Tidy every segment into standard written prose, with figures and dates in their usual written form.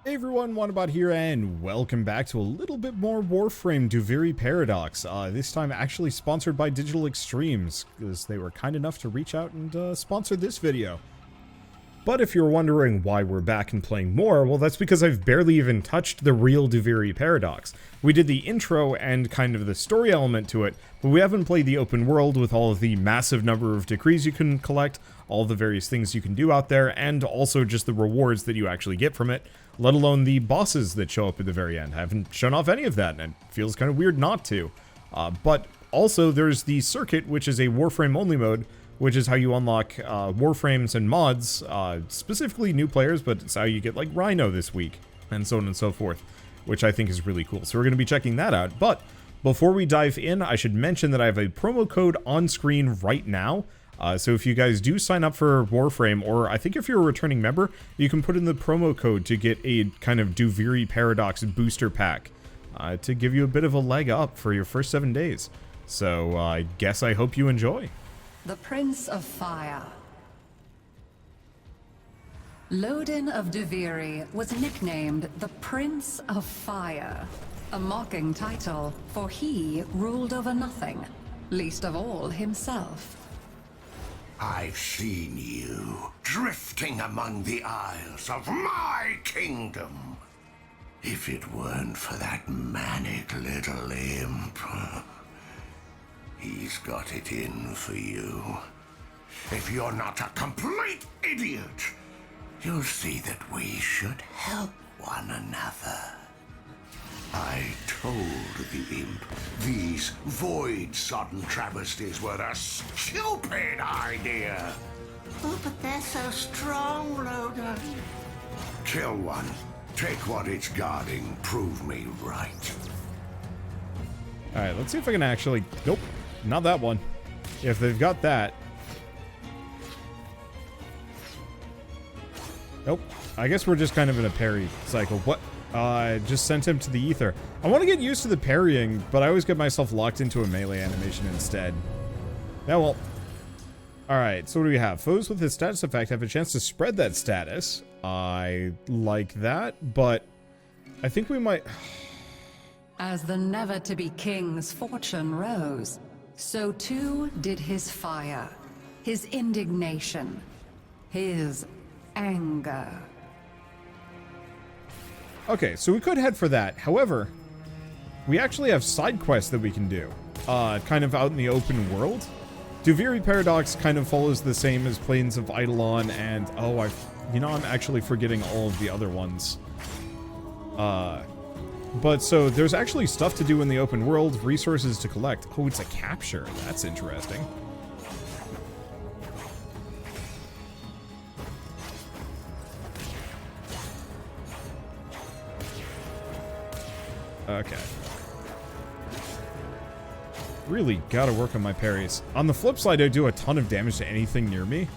Hey everyone, Wanderbot here, and welcome back to a little bit more Warframe Duviri Paradox. This time actually sponsored by Digital Extremes, because they were kind enough to reach out and sponsor this video. But if you're wondering why we're back and playing more, well that's because I've barely even touched the real Duviri Paradox. We did the intro and kind of the story element to it, but we haven't played the open world with all of the massive number of decrees you can collect, all the various things you can do out there, and also just the rewards that you actually get from it, let alone the bosses that show up at the very end. I haven't shown off any of that, and it feels kind of weird not to. But also there's the circuit, which is a Warframe only mode, which is how you unlock Warframes and mods, specifically new players, but it's how you get like Rhino this week, and so on and so forth, which I think is really cool. So we're going to be checking that out. But before we dive in, I should mention that I have a promo code on screen right now. So if you guys do sign up for Warframe, or I think if you're a returning member, you can put in the promo code to get a kind of Duviri Paradox booster pack to give you a bit of a leg up for your first 7 days. So I guess I hope you enjoy. The Prince of Fire. Lodin of Duviri was nicknamed the Prince of Fire, a mocking title, for he ruled over nothing, least of all himself. I've seen you drifting among the isles of my kingdom. If it weren't for that manic little imp, he's got it in for you. If you're not a complete idiot, you'll see that we should help one another. I told the imp these void-sodden travesties were a stupid idea. Oh, but they're so strong, Loda. Kill one, take what it's guarding, prove me right. Alright, let's see if I can actually... Nope, not that one. If they've got that... Nope. I guess we're just kind of in a parry cycle. What? I just sent him to the ether. I want to get used to the parrying, but I always get myself locked into a melee animation instead. Yeah, well. Alright, so what do we have? Foes with his status effect have a chance to spread that status. I like that, but I think we might... As the never-to-be king's fortune rose, so too did his fire, his indignation, his anger. Okay, so we could head for that. However, we actually have side quests that we can do, kind of out in the open world. Duviri Paradox kind of follows the same as Plains of Eidolon, and I'm actually forgetting all of the other ones. But so there's actually stuff to do in the open world, resources to collect. Oh, it's a capture. That's interesting. Okay. Really gotta work on my parries. On the flip side, I do a ton of damage to anything near me,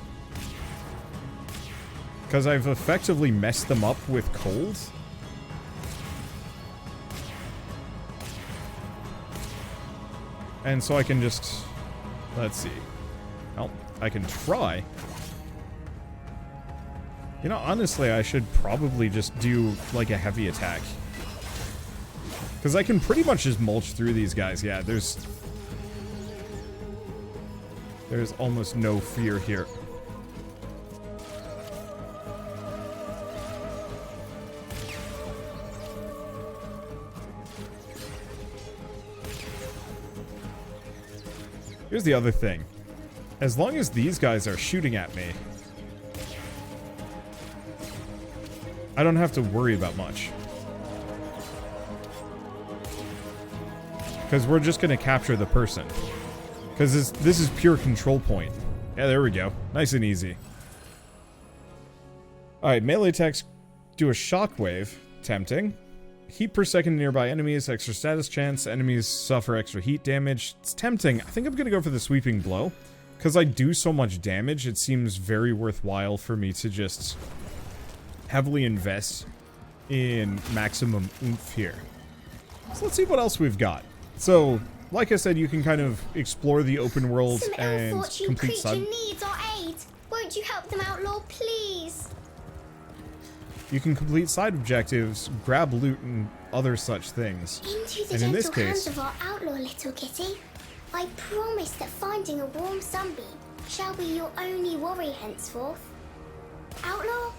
because I've effectively messed them up with cold. And so I can just... Let's see. Well, I can try. You know, honestly, I should probably just do, like, a heavy attack. Because I can pretty much just mulch through these guys. Yeah, there's almost no fear here. Here's the other thing. As long as these guys are shooting at me, I don't have to worry about much. Because we're just going to capture the person. Because this is pure control point. Yeah, there we go. Nice and easy. Alright, melee attacks do a shockwave. Tempting. Heat per second nearby enemies, extra status chance. Enemies suffer extra heat damage. It's tempting. I think I'm going to go for the sweeping blow. Because I do so much damage, it seems very worthwhile for me to just heavily invest in maximum oomph here. So let's see what else we've got. So, like I said, you can kind of explore the open world and complete creature needs our aid. Won't you help them out, Lord, please? you can complete side objectives, grab loot, and other such things. Into the And in this gentle hands case, of our outlaw, little kitty. I promise that finding a warm sunbeam shall be your only worry henceforth. Outlaw,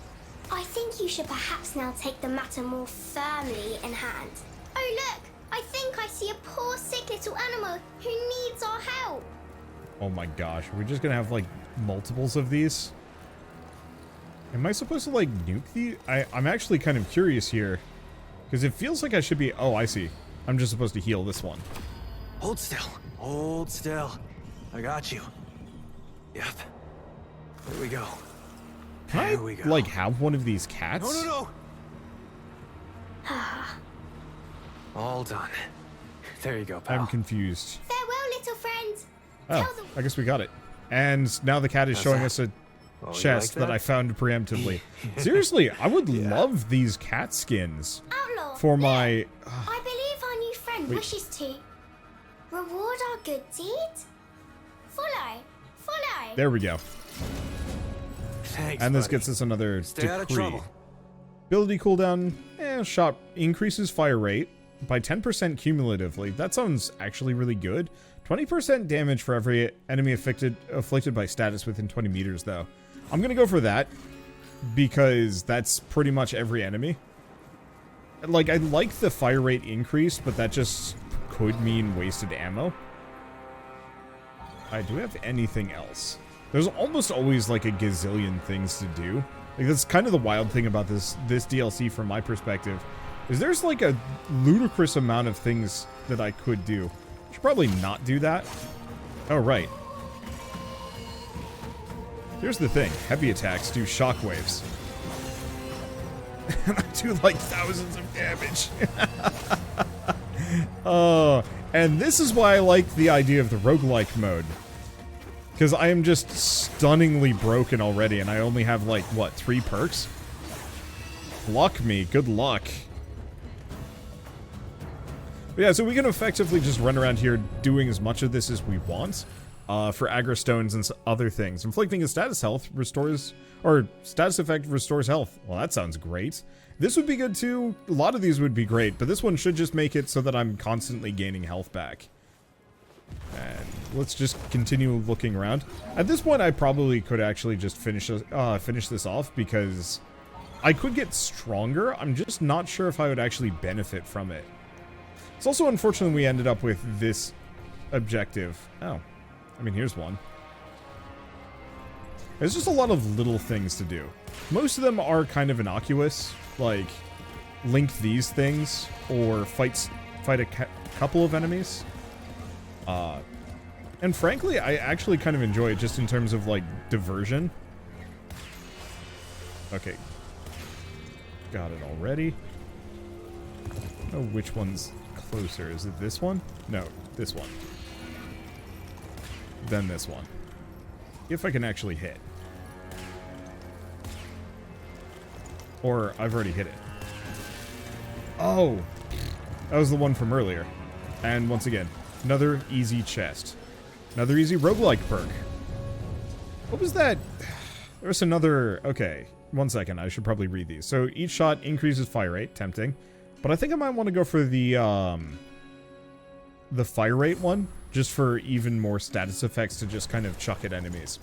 I think you should perhaps now take the matter more firmly in hand. Oh look, I think I see a poor sick little animal who needs our help. oh my gosh, we're just gonna have like multiples of these. Am I supposed to like nuke the? I'm actually kind of curious here, because it feels like I should be. Oh, I see. I'm just supposed to heal this one. Hold still. Hold still. I got you. Yep. There we go. Can There we I go. like have one of these cats? No. All done. There you go, pal. I'm confused. Farewell, little friend. Oh, Tell the I guess we got it. And now the cat is showing us a Oh, you chest like that I found preemptively. Seriously, I would love these cat skins outlaw for my. I believe our new friend wishes to reward our good deed. Follow. There we go. Thanks, And this buddy. gets us another Stay out of decree. trouble. Ability cooldown, shot increases fire rate by 10% cumulatively. That sounds actually really good. 20% damage for every enemy afflicted by status within 20 meters, though. I'm gonna go for that because that's pretty much every enemy. Like, I like the fire rate increase, but that just could mean wasted ammo. Do we have anything else? There's almost always like a gazillion things to do. Like, that's kind of the wild thing about this DLC from my perspective, is there's like a ludicrous amount of things that I could do. Should probably not do that. Oh, right. Here's the thing. Heavy attacks do shockwaves. And I do like thousands of damage. And this is why I like the idea of the roguelike mode. Because I am just stunningly broken already, and I only have, like, what, 3 perks? Luck me. Good luck. But yeah, so we can effectively just run around here doing as much of this as we want. For aggro stones and other things. Inflicting a status health restores... Or, status effect restores health. Well, that sounds great. This would be good, too. A lot of these would be great, but this one should just make it so that I'm constantly gaining health back. And let's just continue looking around. At this point, I probably could actually just finish this off, because I could get stronger. I'm just not sure if I would actually benefit from it. It's also unfortunate we ended up with this objective. Oh, I mean, here's one. There's just a lot of little things to do. Most of them are kind of innocuous, like link these things or fight a couple of enemies. And frankly, I actually kind of enjoy it just in terms of like diversion. Okay. Got it already. Oh, which one's closer? Is it this one? No, this one. Then this one. If I can actually hit. Or I've already hit it. Oh! That was the one from earlier. And once again, another easy chest. Another easy roguelike perk. What was that? There was another... Okay, 1 second. I should probably read these. So each shot increases fire rate. Tempting. But I think I might want to go for the fire rate one. Just for even more status effects to just kind of chuck at enemies.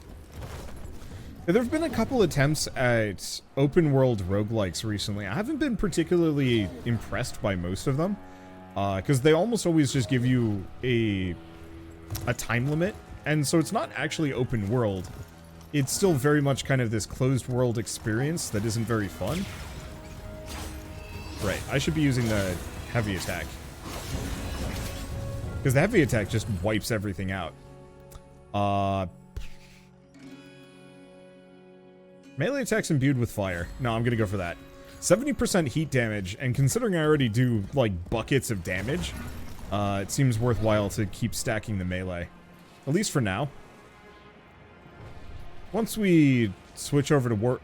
There have been a couple attempts at open world roguelikes recently. I haven't been particularly impressed by most of them. Because they almost always just give you a time limit. And so it's not actually open world. It's still very much kind of this closed world experience that isn't very fun. Right, I should be using the heavy attack. Because the heavy attack just wipes everything out. Melee attacks imbued with fire. No, I'm gonna go for that. 70% heat damage, and considering I already do, like, buckets of damage, it seems worthwhile to keep stacking the melee. At least for now. Once we switch over to,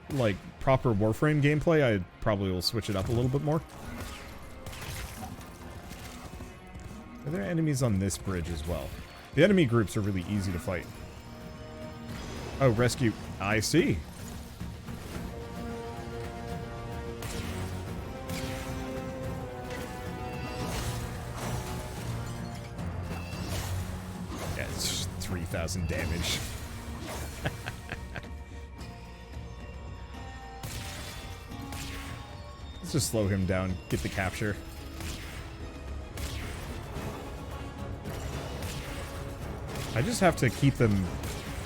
proper Warframe gameplay, I probably will switch it up a little bit more. Are there enemies on this bridge as well? The enemy groups are really easy to fight. Oh, rescue. I see. 3,000 damage. Let's just slow him down, get the capture. I just have to keep them,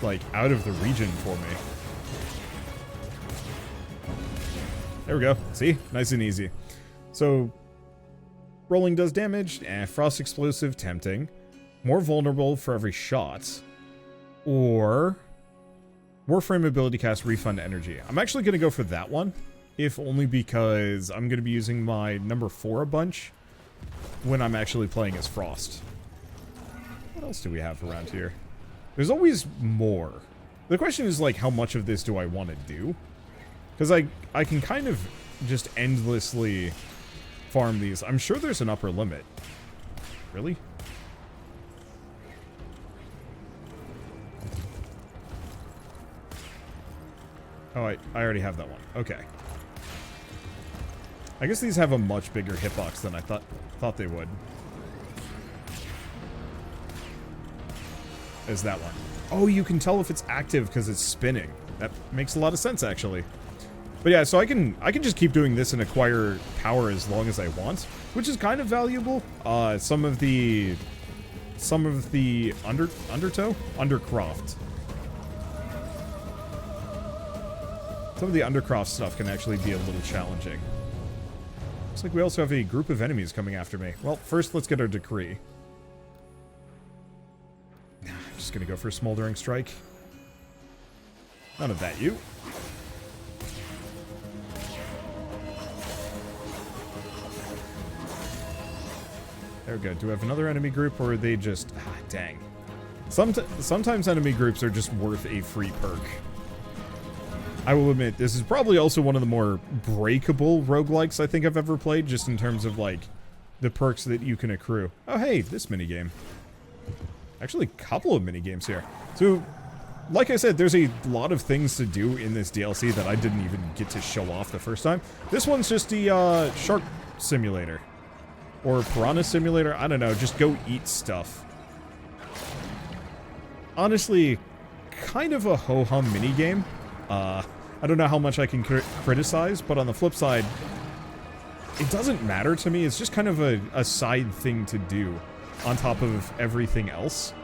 like, out of the region for me. There we go. See? Nice and easy. So, rolling does damage. Frost explosive, tempting. More vulnerable for every shot. Or Warframe ability cast refund energy. I'm actually going to go for that one. If only because I'm going to be using my number 4 a bunch when I'm actually playing as Frost. What else do we have around here? There's always more. The question is, like, how much of this do I want to do? Because I can kind of just endlessly farm these. I'm sure there's an upper limit. Really? Oh, I already have that one. Okay. I guess these have a much bigger hitbox than I thought they would. Is that one? Oh, you can tell if it's active because it's spinning. That makes a lot of sense, actually. But yeah, so I can just keep doing this and acquire power as long as I want, which is kind of valuable. Some of the Undercroft. Some of the Undercroft stuff can actually be a little challenging. Looks like we also have a group of enemies coming after me. Well, first let's get our decree. Just gonna go for a smoldering strike. None of that, you. There we go. Do we have another enemy group, or are they just... Ah, dang. Sometimes enemy groups are just worth a free perk. I will admit, this is probably also one of the more breakable roguelikes I think I've ever played, just in terms of, like, the perks that you can accrue. Oh, hey, this minigame. Actually, a couple of minigames here. So, like I said, there's a lot of things to do in this DLC that I didn't even get to show off the first time. This one's just the, shark simulator. Or piranha simulator, I don't know, just go eat stuff. Honestly, kind of a ho-hum minigame. I don't know how much I can criticize, but on the flip side, it doesn't matter to me. It's just kind of a side thing to do on top of everything else.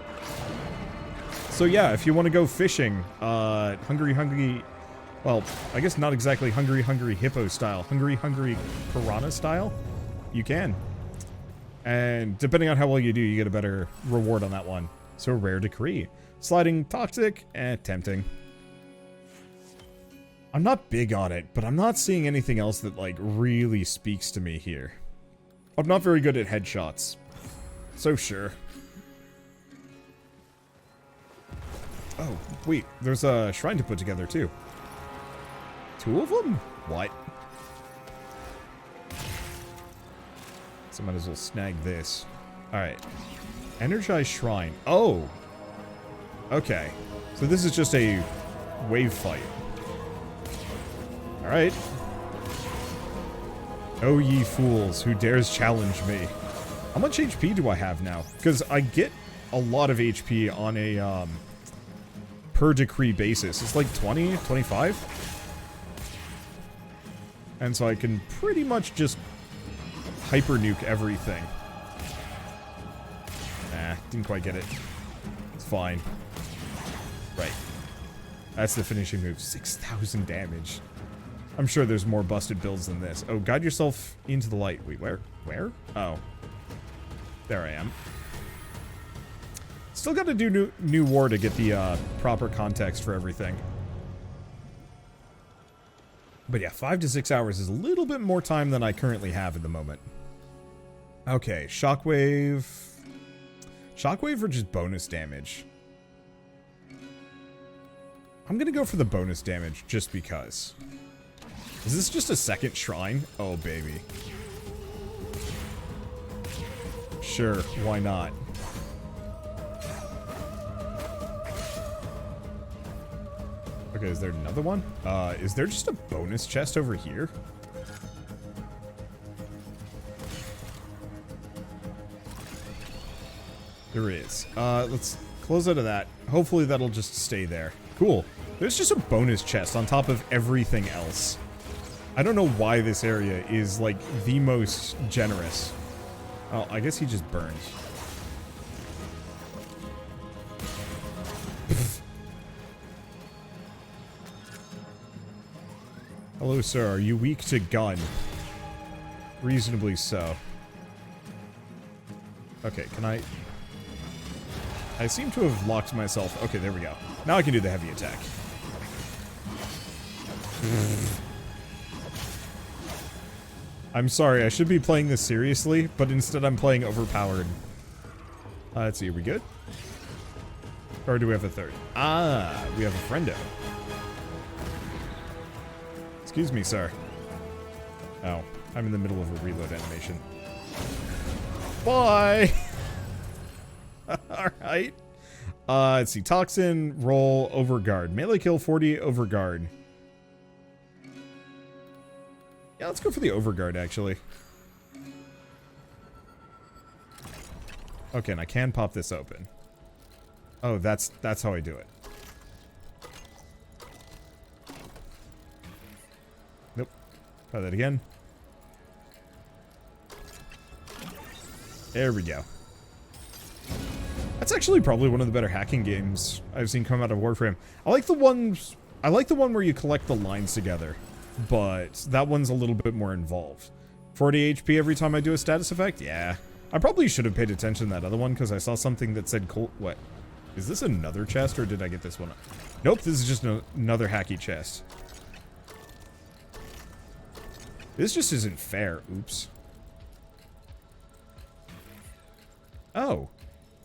So yeah, if you want to go fishing, hungry, well, I guess not exactly hungry hippo style, hungry piranha style, you can. And depending on how well you do, you get a better reward on that one. So rare decree. Sliding toxic and tempting. I'm not big on it, but I'm not seeing anything else that, like, really speaks to me here. I'm not very good at headshots. So sure. Oh, wait, there's a shrine to put together, too. 2 of them? What? So I might as well snag this. Alright. Energized shrine. Oh! Okay. So this is just a wave fight. Alright. Oh ye fools, who dares challenge me? How much HP do I have now? Because I get a lot of HP on a, per decree basis. It's like 20, 25? And so I can pretty much just hyper nuke everything. Nah, didn't quite get it. It's fine. Right. That's the finishing move. 6,000 damage. I'm sure there's more busted builds than this. Oh, guide yourself into the light. Wait, where? Where? Oh. There I am. Still got to do new war to get the proper context for everything. But yeah, 5 to 6 hours is a little bit more time than I currently have at the moment. Okay, shockwave. Shockwave or just bonus damage? I'm gonna go for the bonus damage just because. Is this just a second shrine? Oh, baby. Sure, why not? Okay, is there another one? Is there just a bonus chest over here? There is. Let's close out of that. Hopefully that'll just stay there. Cool. There's just a bonus chest on top of everything else. I don't know why this area is, like, the most generous. Oh, I guess he just burned. Hello, sir. Are you weak to gun? Reasonably so. Okay, can I... I seem to have locked myself. Okay, there we go. Now I can do the heavy attack. I'm sorry, I should be playing this seriously, but instead I'm playing overpowered. Let's see, are we good? Or do we have a third? Ah, we have a friendo. Excuse me, sir. Oh, I'm in the middle of a reload animation. Bye! Alright. Let's see. Toxin, roll, overguard. Melee kill 40, overguard. Yeah, let's go for the overguard, actually. Okay, and I can pop this open. Oh, that's how I do it. Nope. Try that again. There we go. That's actually probably one of the better hacking games I've seen come out of Warframe. I like the one where you collect the lines together, but that one's a little bit more involved. 40 HP every time I do a status effect? Yeah. I probably should have paid attention to that other one because I saw something that said what? Is this another chest or did I get this one up? Nope, this is just another hacky chest. This just isn't fair. Oops. Oh.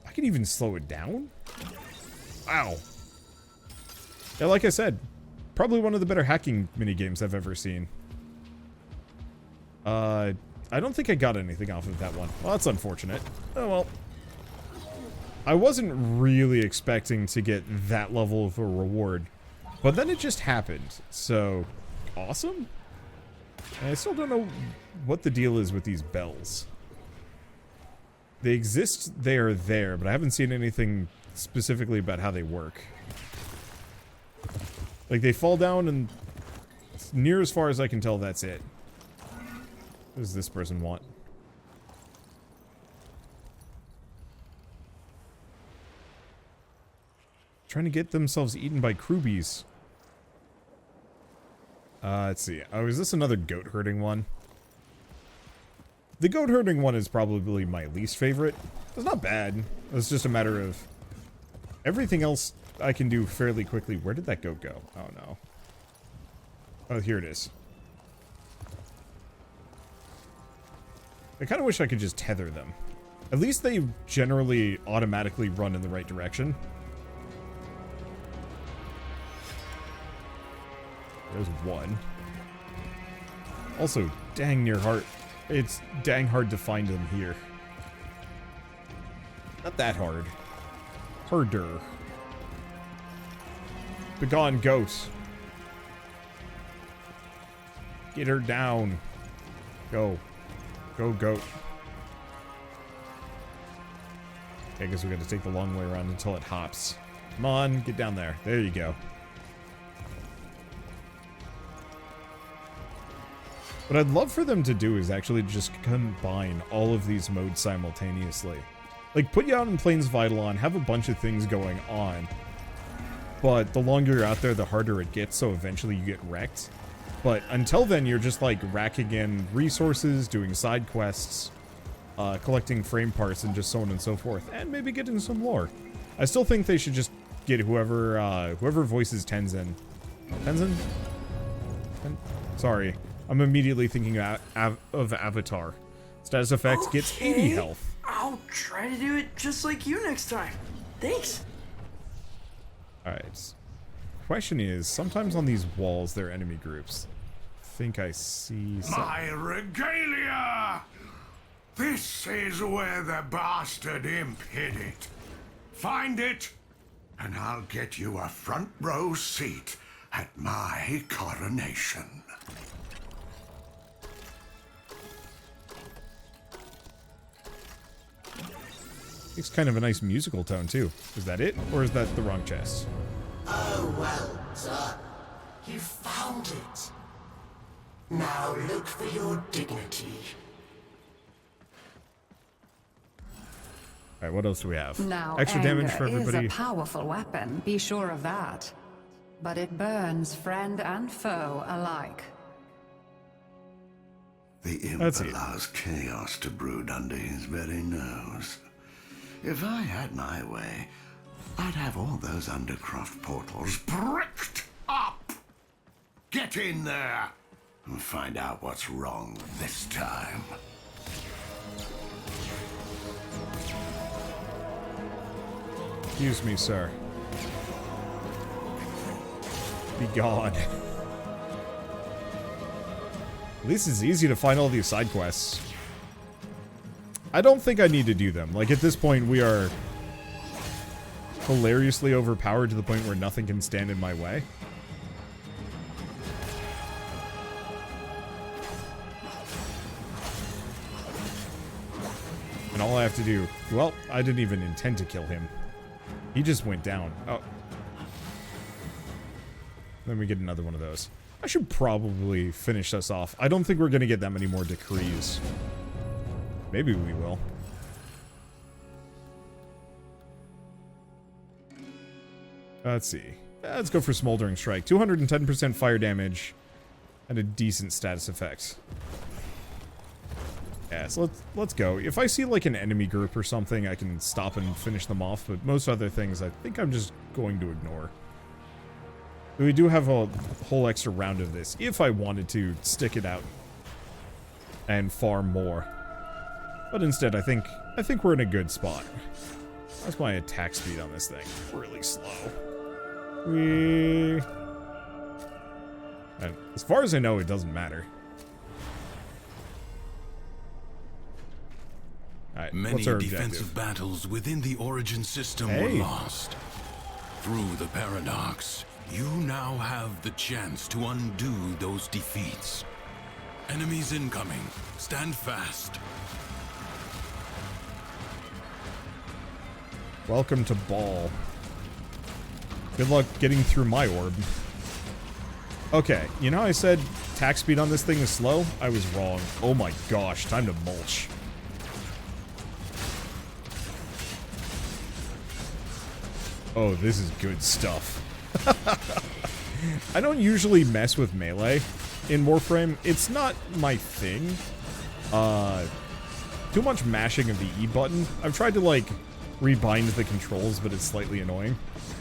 I can even slow it down? Wow. Yeah, like I said, probably one of the better hacking minigames I've ever seen. I don't think I got anything off of that one. Well, that's unfortunate. Oh, well. I wasn't really expecting to get that level of a reward, but then it just happened. So, awesome? And I still don't know what the deal is with these bells. They exist, they are there, but I haven't seen anything specifically about how they work. Like, they fall down and near as far as I can tell, that's it. What does this person want? Trying to get themselves eaten by Krubies. Let's see. Oh, is this another goat herding one? The goat herding one is probably my least favorite. It's not bad. It's just a matter of everything else I can do fairly quickly. Where did that goat go? Oh, no. Oh, here it is. I kind of wish I could just tether them. At least they generally automatically run in the right direction. There's one. Also, dang near hard. It's dang hard to find them here. Not that hard. Harder. Begone, goat. Get her down. Go. Go, goat. Okay, I guess we gotta take the long way around until it hops. Come on, get down there. There you go. What I'd love for them to do is actually just combine all of these modes simultaneously. Like, put you out in Plains of Eidolon, have a bunch of things going on. But the longer you're out there, the harder it gets, so eventually you get wrecked. But until then, you're just, like, racking in resources, doing side quests, collecting frame parts, and just so on and so forth. And maybe getting some lore. I still think they should just get whoever voices Tenzin. Tenzin? Sorry. I'm immediately thinking of Avatar. Status effect gets 80 health. I'll try to do it just like you next time. Thanks. Alright. Question is, sometimes on these walls there are enemy groups. I think I see some. My regalia! This is where the bastard imp hid it. Find it, and I'll get you a front row seat at my coronation. It's kind of a nice musical tone, too. Is that it? Or is that the wrong chest? Oh, well done. You found it. Now look for your dignity. Alright, what else do we have? Now, Extra damage for anger everybody. is a powerful weapon, be sure of that. But it burns friend and foe alike. The imp That's it. allows chaos to brood under his very nose. If I had my way, I'd have all those Undercroft portals bricked up. Get in there and find out what's wrong this time. Excuse me, sir. Be gone. At least it's easy to find all these side quests. I don't think I need to do them. Like, at this point, we are hilariously overpowered to the point where nothing can stand in my way. And all I have to do... Well, I didn't even intend to kill him. He just went down. Oh. Then we get another one of those. I should probably finish us off. I don't think we're going to get that many more decrees. Maybe we will. Let's see. Let's go for Smoldering Strike. 210% fire damage and a decent status effect. Yeah, so let's go. If I see like an enemy group or something, I can stop and finish them off, but most other things I think I'm just going to ignore. We do have a whole extra round of this, if I wanted to stick it out and farm more. But instead, I think we're in a good spot. That's my attack speed on this thing. Really slow. And as far as I know, it doesn't matter. Alright, Many what's our defensive objective? battles within the Origin system were lost. Through the Paradox, you now have the chance to undo those defeats. Enemies incoming. Stand fast. Welcome to Ball. Good luck getting through my orb. Okay, you know how I said attack speed on this thing is slow? I was wrong. Oh my gosh, time to mulch. Oh, this is good stuff. I don't usually mess with melee in Warframe. It's not my thing. Too much mashing of the E button. I've tried to, like, rebind the controls, but it's slightly annoying.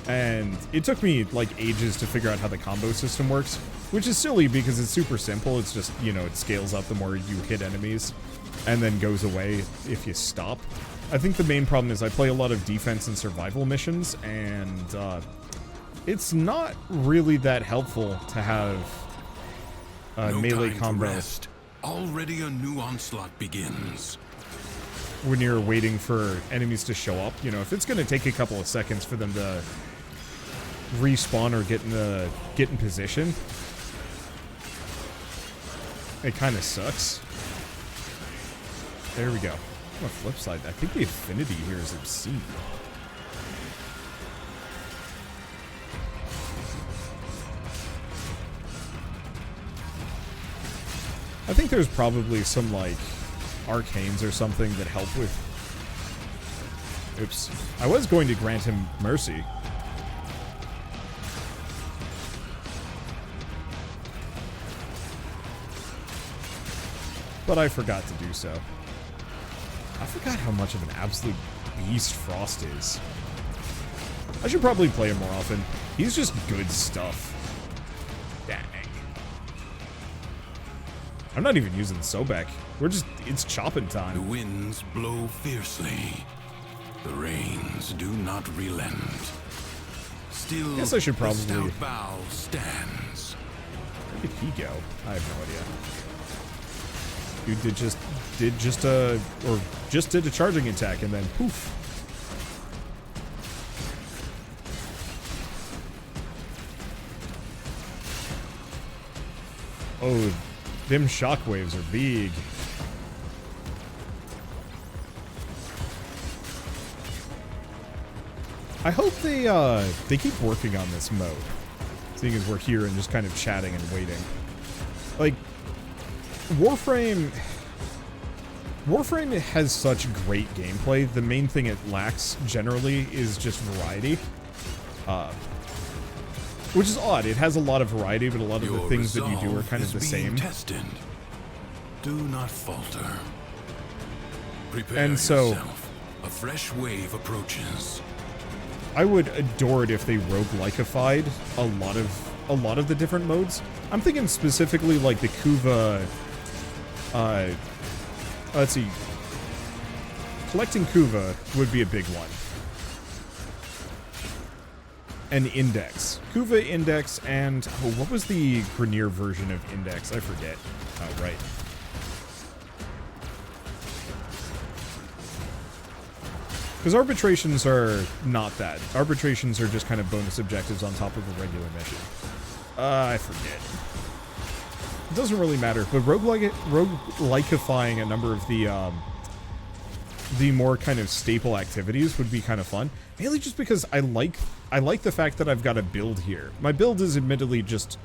And it took me, like, ages to figure out how the combo system works, which is silly because it's super simple. It's just, you know, it scales up the more you hit enemies and then goes away if you stop. I think the main problem is I play a lot of defense and survival missions, and it's not really that helpful to have No melee time to combo rest. Already a new onslaught begins. when you're waiting for enemies to show up. You know, if it's going to take a couple of seconds for them to respawn or get in position, it kind of sucks. There we go. On the flip side, I think the affinity here is obscene. I think there's probably some, like, arcanes or something that help with... Oops. I was going to grant him mercy. But I forgot to do so. I forgot how much of an absolute beast Frost is. I should probably play him more often. He's just good stuff. Dang. I'm not even using Sobek. It's chopping The time. winds blow fiercely. The rains do not relent. Still, Guess I should probably- the stout bow stands. Where did he go? I have no idea. Dude just did a charging attack and then poof. Oh, them shockwaves are big. I hope they keep working on this mode, seeing as we're here and just kind of chatting and waiting. Like, Warframe has such great gameplay. The main thing it lacks generally is just variety. Which is odd. It has a lot of variety, but a lot of the things that you do are kind of the same. Tested. Do not falter. Prepare And so, yourself. A fresh wave approaches. I would adore it if they roguelike'ified a lot of the different modes. I'm thinking specifically like the Kuva. Let's see. Collecting Kuva would be a big one. And Index. Kuva, Index, and... Oh, what was the Grenier version of Index? I forget. Oh, right. Because arbitrations are not that. Arbitrations are just kind of bonus objectives on top of a regular mission. I forget. It doesn't really matter, but roguelikeifying a number of the more kind of staple activities would be kind of fun. Mainly just because I like the fact that I've got a build here. My build is admittedly just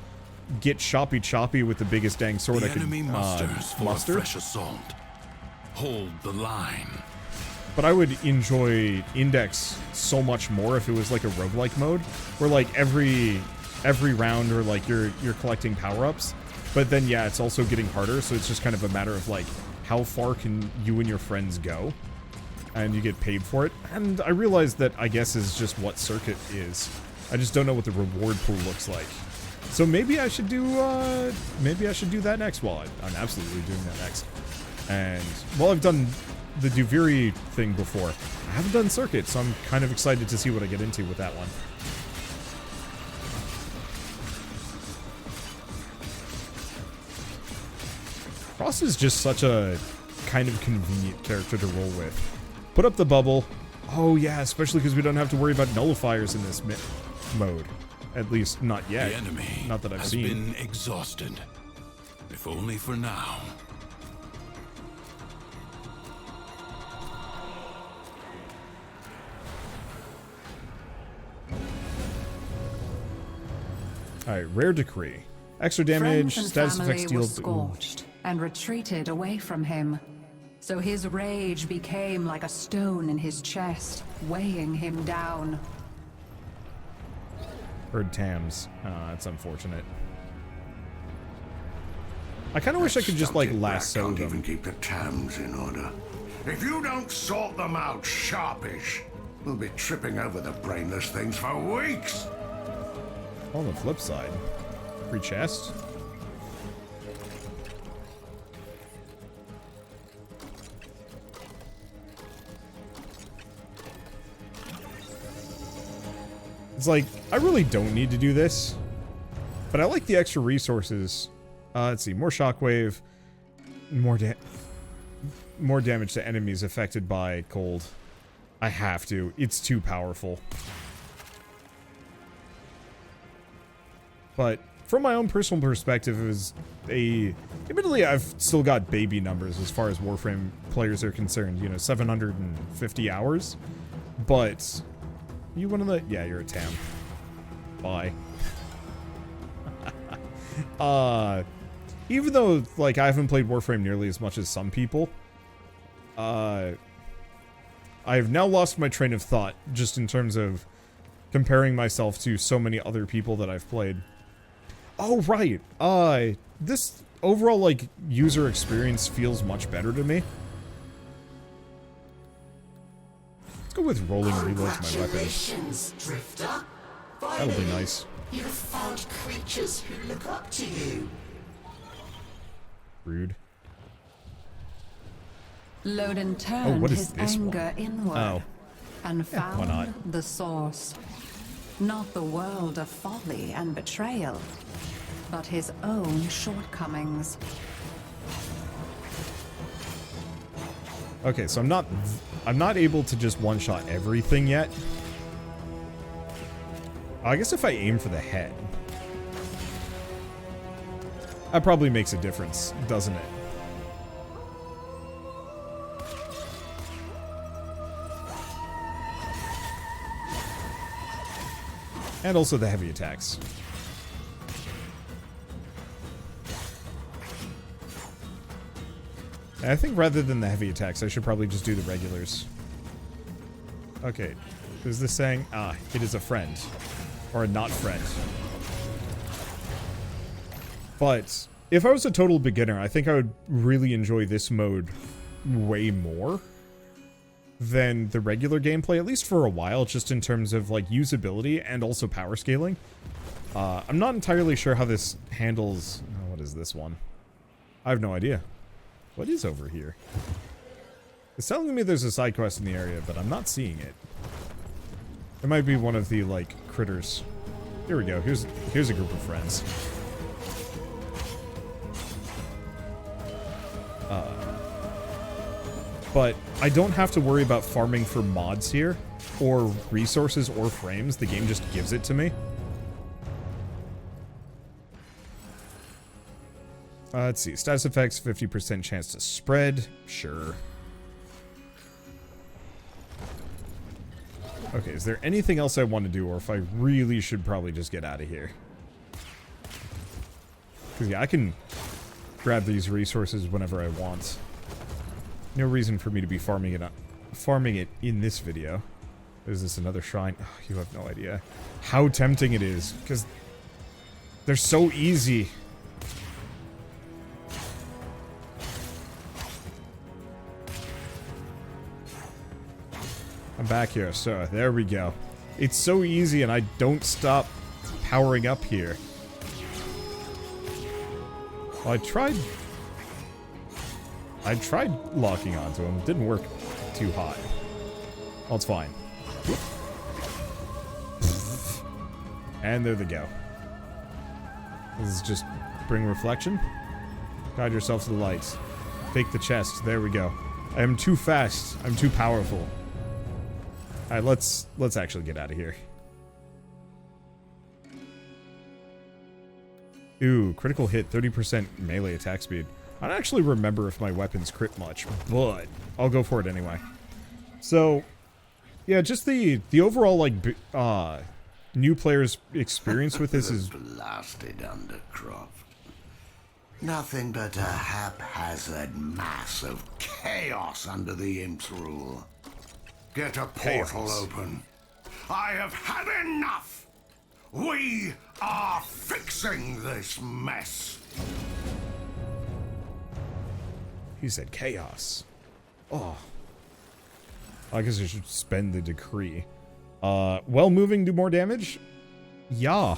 get choppy with the biggest dang sword I could muster. Fresh assault. Hold the line. But I would enjoy Index so much more if it was like a roguelike mode, where like every round or like you're collecting power-ups. But then yeah, it's also getting harder, so it's just kind of a matter of like how far can you and your friends go? And you get paid for it. And I realize that, I guess, is just what Circuit is. I just don't know what the reward pool looks like. So maybe I should do that next. Well, I'm absolutely doing that next. And, well, I've done the Duviri thing before. I haven't done Circuit, so I'm kind of excited to see what I get into with that one. Frost is just such a kind of convenient character to roll with. Put up the bubble. Oh yeah, especially because we don't have to worry about nullifiers in this mode. At least, not yet. The enemy not that I've has seen. Been exhausted. If only for now. Alright, rare decree. Extra damage, Friends and status family effects were deal. scorched and retreated away from him. So his rage became like a stone in his chest, weighing him down. Heard Tams. That's unfortunate. I kind of wish I could just, like, lasso can't them. even keep the Tams in order. If you don't sort them out sharpish, we'll be tripping over the brainless things for weeks. On the flip side, free chest. It's like, I really don't need to do this, but I like the extra resources. Let's see, more shockwave, more damage to enemies affected by cold. I have to. It's too powerful. But from my own personal perspective, it was admittedly, I've still got baby numbers as far as Warframe players are concerned. You know, 750 hours. But you one of the... Yeah, you're a Tam. Bye. Even though, like, I haven't played Warframe nearly as much as some people, I have now lost my train of thought just in terms of comparing myself to so many other people that I've played. Oh, right. This overall, like, user experience feels much better to me. Let's go with rolling reloads my weapons. Drifter. That'll be nice. You have found creatures who look up to you. Rude. Loden turned what is his this anger one? inward Oh. and why not? found the source. Not the world of folly and betrayal, but his own shortcomings. Okay, so I'm not able to just one-shot everything yet. I guess if I aim for the head, that probably makes a difference, doesn't it? And also the heavy attacks. And I think rather than the heavy attacks, I should probably just do the regulars. Okay. Who's this saying? Ah, it is a friend. Or a not friend. But if I was a total beginner, I think I would really enjoy this mode way more than the regular gameplay, at least for a while, just in terms of like usability and also power scaling. I'm not entirely sure how this handles... Oh, what is this one? I have no idea. What is over here? It's telling me there's a side quest in the area, but I'm not seeing it. It might be one of the, like, critters. Here we go. Here's a group of friends. But I don't have to worry about farming for mods here, or resources or frames. The game just gives it to me. Let's see. Status effects, 50% chance to spread. Sure. Okay, is there anything else I want to do, or if I really should probably just get out of here? Because, yeah, I can grab these resources whenever I want. No reason for me to be farming it in this video. Is this another shrine? Oh, you have no idea how tempting it is, because they're so easy. I'm back here, so there we go. It's so easy, and I don't stop powering up here. Well, I tried locking onto him. It didn't work too hot. Well, it's fine. And there they go. This is just bring reflection. Guide yourself to the lights. Fake the chest. There we go. I am too fast. I'm too powerful. Alright, let's actually get out of here. Ooh, critical hit, 30% melee attack speed. I don't actually remember if my weapons crit much, but I'll go for it anyway. So, yeah, just the overall, like, new players' experience with this is... Blasted Undercroft. Nothing but a haphazard mass of chaos under the Imp's rule. Get a portal open. I have had enough! We are fixing this mess! He said chaos. Oh. I guess I should spend the decree. Well, moving do more damage? Yeah.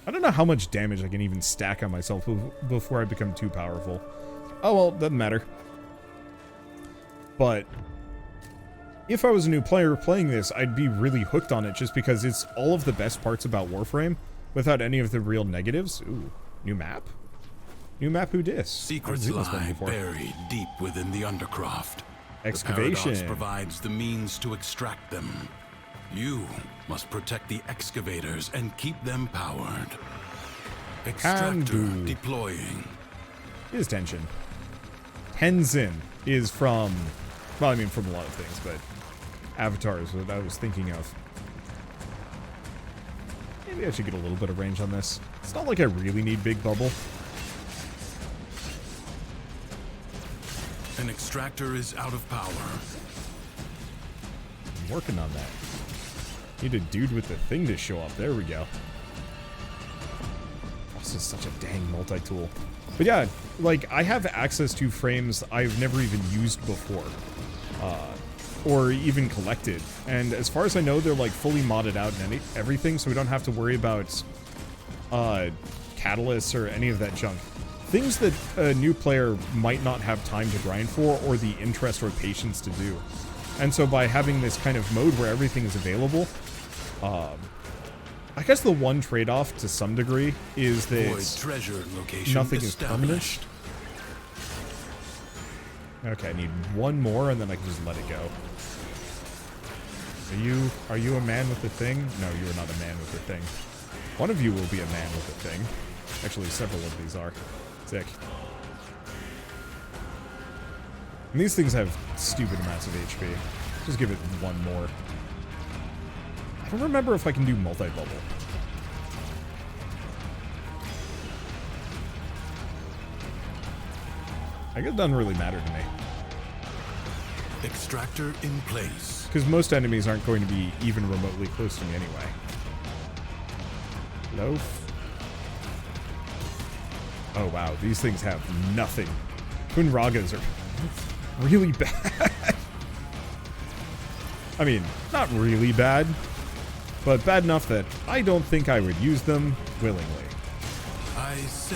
I don't know how much damage I can even stack on myself before I become too powerful. Oh well, doesn't matter. But if I was a new player playing this, I'd be really hooked on it just because it's all of the best parts about Warframe without any of the real negatives. Ooh, new map? New map who dis? Secrets lie buried deep within the Undercroft. Excavation. The Paradox provides the means to extract them. You must protect the excavators and keep them powered. Extractor deploying. Here's Tenshin. Tenzin is from... Well, I mean, from a lot of things, but Avatar is what I was thinking of. Maybe I should get a little bit of range on this. It's not like I really need Big Bubble. An extractor is out of power. I'm working on that. Need a dude with the thing to show up. There we go. This is such a dang multi-tool. But yeah, like, I have access to frames I've never even used before. Or even collected. And as far as I know, they're like fully modded out and everything, so we don't have to worry about catalysts or any of that junk. Things that a new player might not have time to grind for or the interest or patience to do. And so by having this kind of mode where everything is available, I guess the one trade-off to some degree is that treasure location nothing is permanent. Okay, I need one more and then I can just let it go. Are you a man with the thing? No, you are not a man with the thing. One of you will be a man with the thing. Actually, several of these are. Sick. And these things have stupid amounts of HP. Just give it one more. I don't remember if I can do multi-bubble. I guess it doesn't really matter to me. Extractor in place. Because most enemies aren't going to be even remotely close to me anyway. Loaf. Oh wow, these things have nothing. Kunragas are really bad. I mean, not really bad, but bad enough that I don't think I would use them willingly.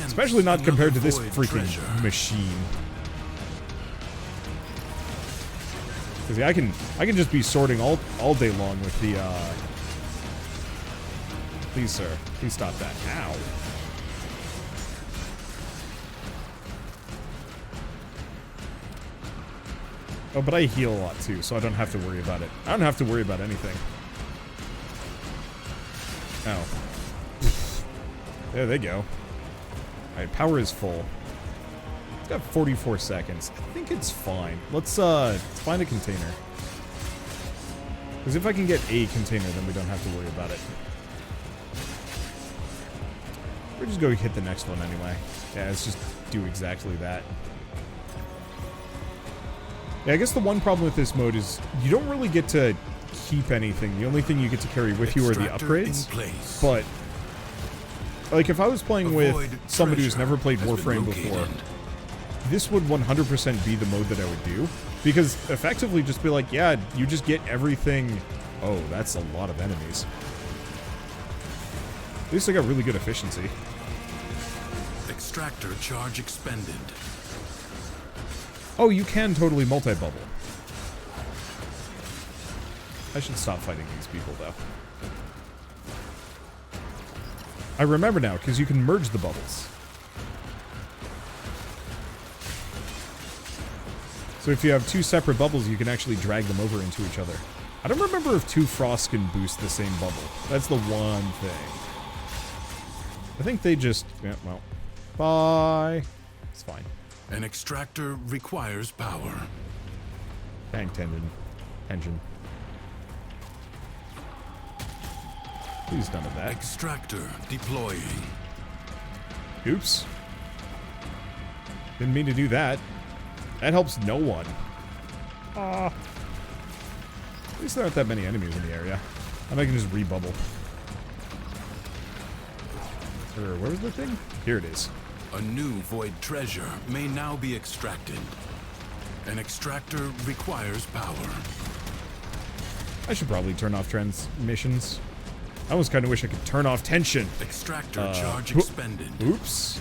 Especially not compared to this freaking machine. Because yeah, I can just be sorting all day long with the Please, sir. Please stop that. Ow. Oh, but I heal a lot too, so I don't have to worry about it. I don't have to worry about anything. Oh. There they go. Alright, power is full. It's got 44 seconds. I think it's fine. Let's find a container. Because if I can get a container, then we don't have to worry about it. We're just going to hit the next one anyway. Yeah, let's just do exactly that. Yeah, I guess the one problem with this mode is you don't really get to keep anything. The only thing you get to carry with you are the upgrades. But, like, if I was playing with somebody who's never played Warframe before, this would 100% be the mode that I would do. Because effectively just be like, yeah, you just get everything. Oh, that's a lot of enemies. At least I got really good efficiency. Extractor charge expended. Oh, you can totally multi-bubble. I should stop fighting these people, though. I remember now, because you can merge the bubbles. So if you have two separate bubbles, you can actually drag them over into each other. I don't remember if two frosts can boost the same bubble. That's the one thing. I think they just... yeah, well... bye. It's fine. An extractor requires power. Tank engine. Please none of that. Extractor deploying. Oops. Didn't mean to do that. That helps no one. At least there aren't that many enemies in the area. And I can just rebubble. Where was the thing? Here it is. A new void treasure may now be extracted. An extractor requires power. I should probably turn off transmissions. I almost kind of wish I could turn off tension. Extractor charge expended. Oops.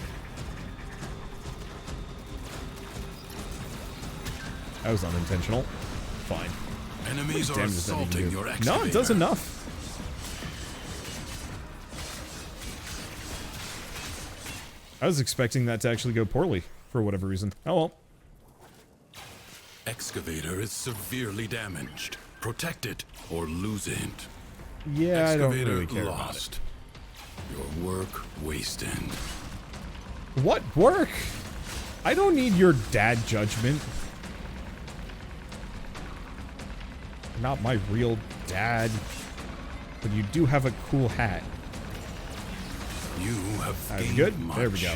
That was unintentional. Fine. Enemies are assaulting your excavator. No, it does enough. I was expecting that to actually go poorly, for whatever reason. Oh well. Excavator is severely damaged. Protect it or lose it. Yeah, Excavator I don't really care lost. Your work wasted. What work? I don't need your dad judgment. Not my real dad. But you do have a cool hat. You have gained good? much. There we go.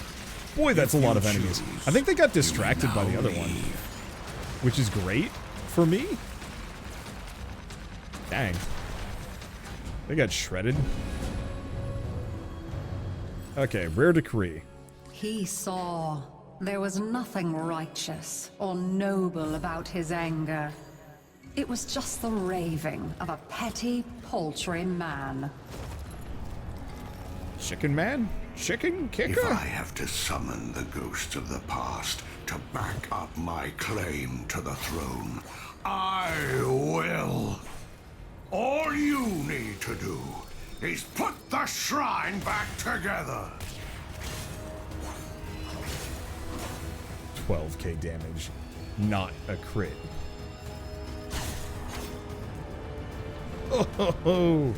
Boy, that's a lot of enemies. I think they got distracted by the other one. Which is great for me. Dang. They got shredded. Okay, rare decree. He saw there was nothing righteous or noble about his anger. It was just the raving of a petty, paltry man. Chicken man? Chicken kicker? If I have to summon the ghosts of the past to back up my claim to the throne, I will. All you need to do is put the shrine back together. 12k damage. Not a crit. Oh.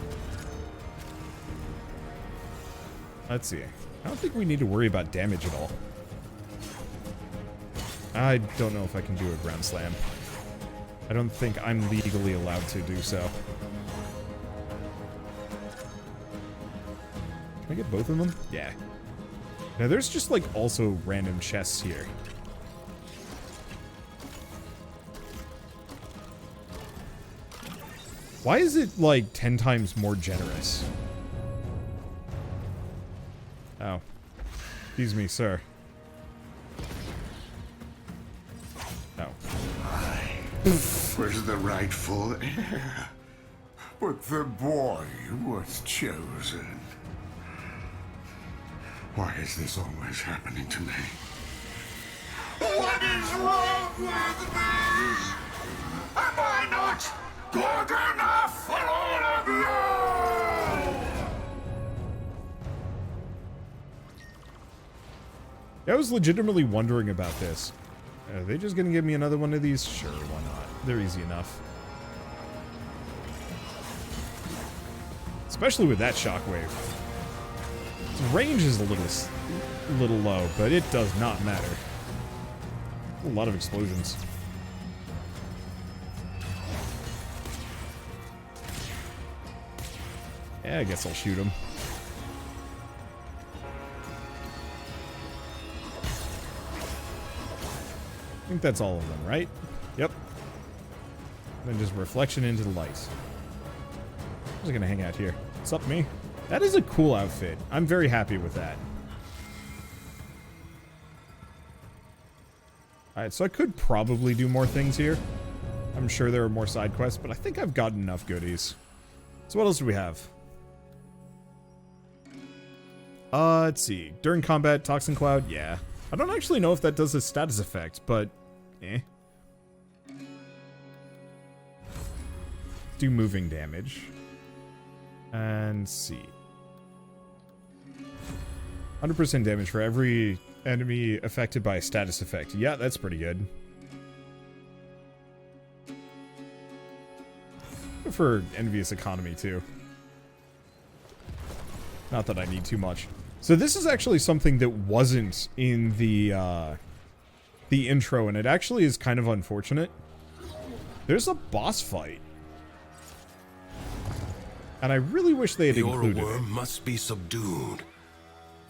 Let's see. I don't think we need to worry about damage at all. I don't know if I can do a ground slam. I don't think I'm legally allowed to do so. I get both of them? Yeah. Now there's just like also random chests here. Why is it like 10 times more generous? Oh. Excuse me, sir. No. I was the rightful heir, but the boy was chosen. Why is this always happening to me? What is wrong with me? Am I not good enough for all of you? Yeah, I was legitimately wondering about this. Are they just gonna give me another one of these? Sure, why not? They're easy enough. Especially with that shockwave. Its range is a little low, but it does not matter. A lot of explosions. Yeah, I guess I'll shoot him. I think that's all of them, right? Yep. Then just reflection into the light. I'm just gonna hang out here. What's up, me? That is a cool outfit. I'm very happy with that. Alright, so I could probably do more things here. I'm sure there are more side quests, but I think I've got enough goodies. So what else do we have? Let's see. During combat, Toxin Cloud, yeah. I don't actually know if that does a status effect, but eh. Do moving damage. And see. 100% damage for every enemy affected by a status effect. Yeah, that's pretty good. Good for Envious Economy, too. Not that I need too much. So this is actually something that wasn't in the intro, and it actually is kind of unfortunate. There's a boss fight. And I really wish they had included it. The Worm must be subdued.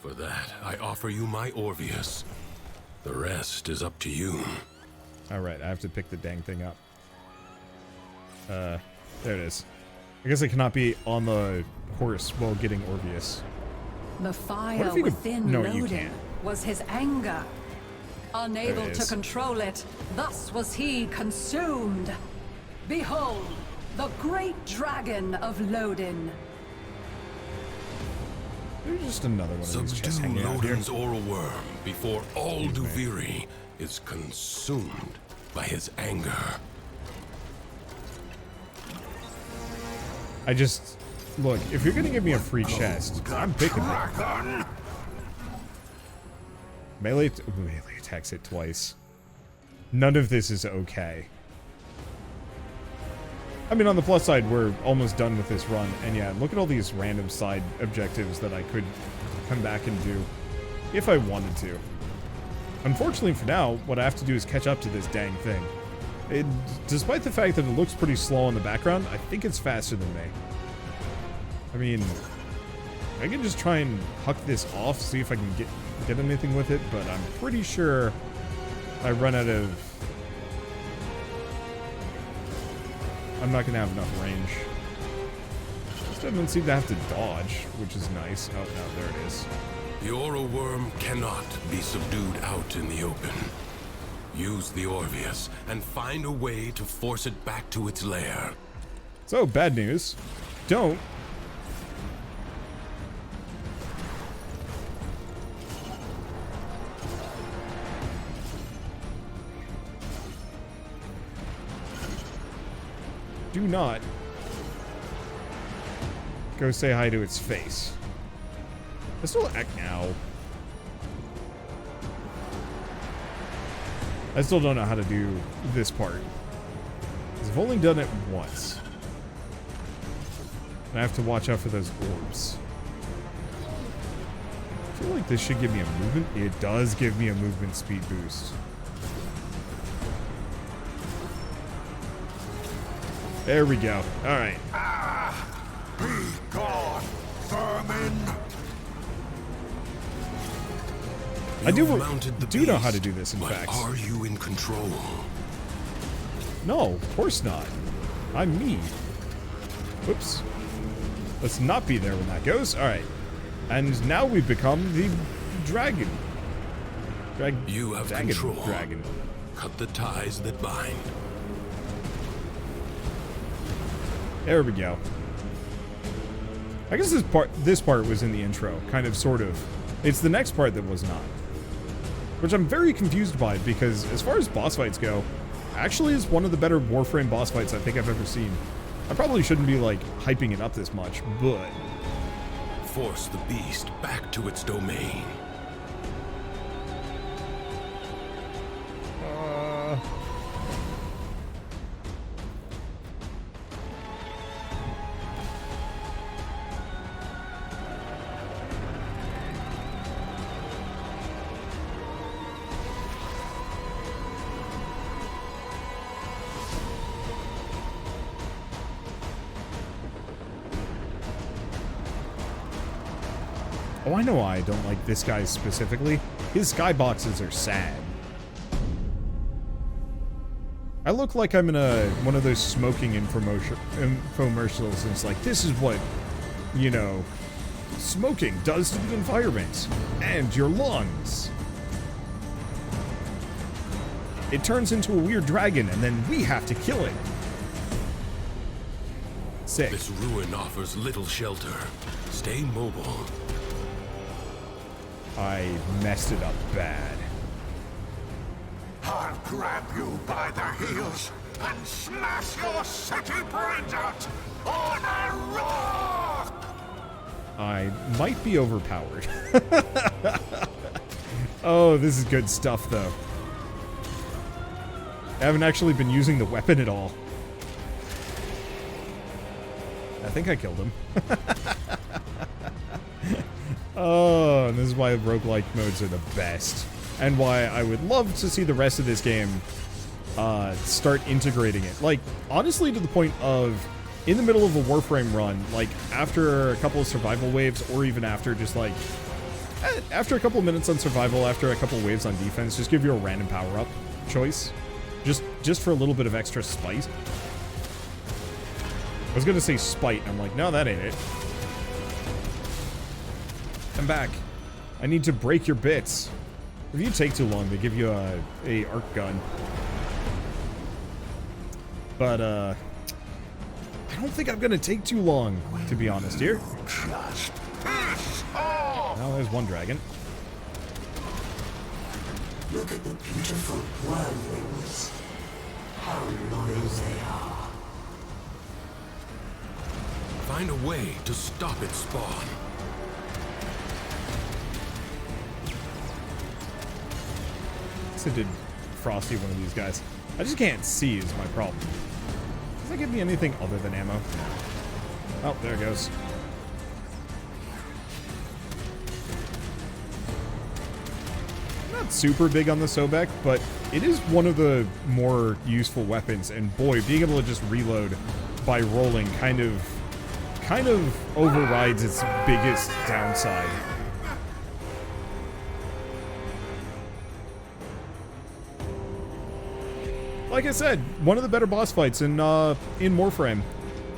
For that, I offer you my Orvius. The rest is up to you. Alright, I have to pick the dang thing up. There it is. I guess I cannot be on the horse while getting Orvius. The fire within Lodin was his anger. Unable to control it, thus was he consumed. Behold, the great dragon of Lodin. There's just another one of these chests Subdue hanging out here. Lodin's oral worm before all Duviri is consumed by his anger. I just... Look, if you're gonna give me a free chest, I'm picking it. Melee attacks it twice. None of this is okay. I mean, on the plus side, we're almost done with this run. And yeah, look at all these random side objectives that I could come back and do if I wanted to. Unfortunately for now, what I have to do is catch up to this dang thing. Despite the fact that it looks pretty slow in the background, I think it's faster than me. I mean, I can just try and huck this off, see if I can get anything with it, but I'm pretty sure I run out of... I'm not going to have enough range. Just doesn't seem to have to dodge, which is nice. Oh, no, there it is. The oral worm cannot be subdued out in the open. Use the Orvius and find a way to force it back to its lair. So, bad news. Don't. Do not go say hi to its face. I still act now. I still don't know how to do this part. Because I've only done it once. And I have to watch out for those orbs. I feel like this should give me a movement. It does give me a movement speed boost. There we go. Alright. Be gone, vermin! I do mounted the know how to beast, do this, in but fact. are you in control? No, of course not. I'm me. Whoops. Let's not be there when that goes. Alright. And now we've become the dragon. You have control. Dragon. Cut the ties that bind. There we go. I guess this part was in the intro, kind of, sort of. It's the next part that was not. Which I'm very confused by, because as far as boss fights go, actually is one of the better Warframe boss fights I think I've ever seen. I probably shouldn't be, like, hyping it up this much, but... Force the beast back to its domain. Oh, I know why I don't like this guy specifically. His skyboxes are sad. I look like I'm in one of those smoking infomercials, and it's like, this is what, you know, smoking does to the environment and your lungs. It turns into a weird dragon, and then we have to kill it. Sick. This ruin offers little shelter. Stay mobile. I messed it up bad. I'll grab you by the heels and smash your city brains out on a rock! I might be overpowered. Oh, this is good stuff, though. I haven't actually been using the weapon at all. I think I killed him. Oh, and this is why roguelike modes are the best. And why I would love to see the rest of this game start integrating it. Like, honestly, to the point of, in the middle of a Warframe run, like, after a couple of survival waves, or even after just, like, after a couple of minutes on survival, after a couple of waves on defense, just give you a random power-up choice. Just for a little bit of extra spite. I was gonna say spite, and I'm like, no, that ain't it. I'm back. I need to break your bits. If you take too long, they give you a arc gun. But, I don't think I'm gonna take too long, to be honest here. Just piss off! Now there's one dragon. Look at the beautiful wormlings. How loyal they are. Find a way to stop its spawn. I did Frosty one of these guys. I just can't see is my problem. Does that give me anything other than ammo? Oh, there it goes. I'm not super big on the Sobek, but it is one of the more useful weapons, and boy, being able to just reload by rolling kind of overrides its biggest downside. Like I said, one of the better boss fights in Warframe.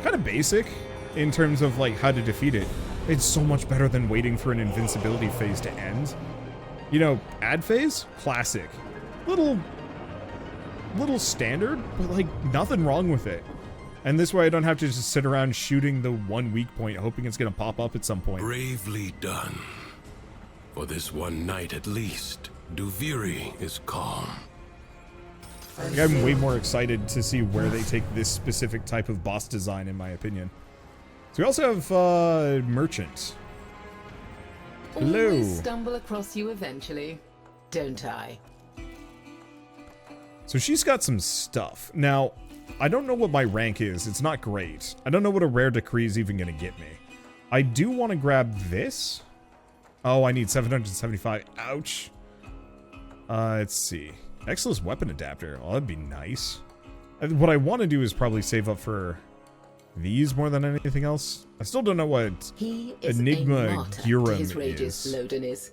Kind of basic in terms of like how to defeat it. It's so much better than waiting for an invincibility phase to end. You know, ad phase, classic. Little standard, but like nothing wrong with it. And this way I don't have to just sit around shooting the one weak point, hoping it's gonna pop up at some point. Bravely done. For this one night at least, Duviri is calm. Like, I'm way more excited to see where they take this specific type of boss design, in my opinion. So we also have Merchant. Hello. Always stumble across you eventually, don't I? So she's got some stuff. Now, I don't know what my rank is. It's not great. I don't know what a rare decree is even going to get me. I do want to grab this. Oh, I need 775. Ouch. Let's see. Excellent weapon adapter. Oh, that'd be nice. What I want to do is probably save up for these more than anything else. I still don't know what He is Enigma a martyr to Gurum his rage's is. Loden is.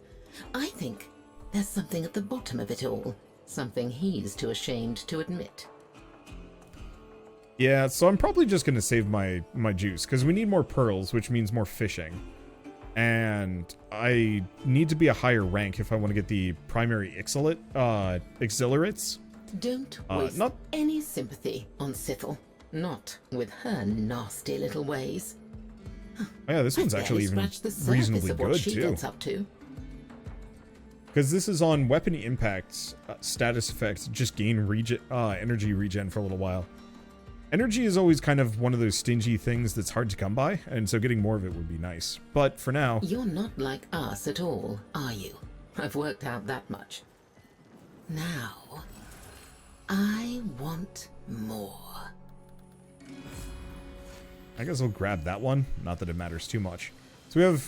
I think There's something at the bottom of it all. Something he's too ashamed to admit. Yeah, so I'm probably just going to save my juice, because we need more pearls, which means more fishing. And I need to be a higher rank if I want to get the primary exhilarates. Don't waste any sympathy on Sithel. Not with her nasty little ways. Oh, yeah, this one's actually even reasonably good, too. Because this is on weapon impacts, status effects, just gain energy regen for a little while. Energy is always kind of one of those stingy things that's hard to come by, and so getting more of it would be nice. But for now... You're not like us at all, are you? I've worked out that much. Now, I want more. I guess I'll grab that one. Not that it matters too much. So we have...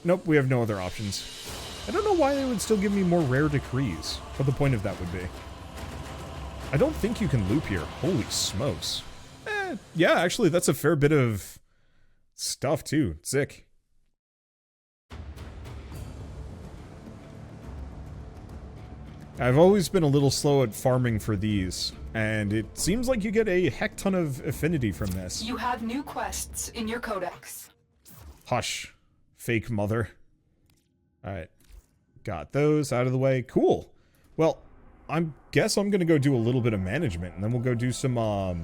Nope, we have no other options. I don't know why they would still give me more rare decrees. What the point of that would be. I don't think you can loop here. Holy smokes. Yeah, actually, that's a fair bit of stuff, too. Sick. I've always been a little slow at farming for these, and it seems like you get a heck ton of affinity from this. You have new quests in your codex. Hush, fake mother. Alright. Got those out of the way. Cool. Well, I guess I'm gonna go do a little bit of management, and then we'll go do some of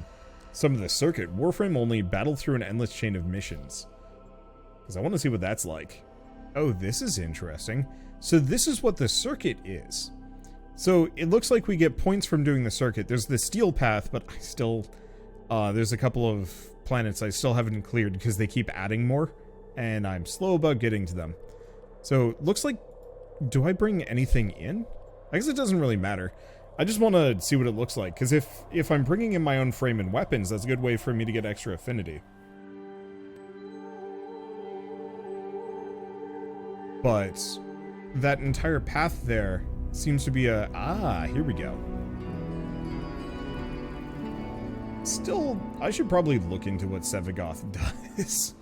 the circuit. Warframe only, battle through an endless chain of missions. Because I want to see what that's like. Oh, this is interesting. So this is what the circuit is. So it looks like we get points from doing the circuit. There's the steel path, but I still... there's a couple of planets I still haven't cleared because they keep adding more. And I'm slow about getting to them. So, looks like... Do I bring anything in? I guess it doesn't really matter. I just want to see what it looks like, because if I'm bringing in my own frame and weapons, that's a good way for me to get extra affinity. But that entire path there seems to be a... Ah, here we go. Still, I should probably look into what Sevagoth does.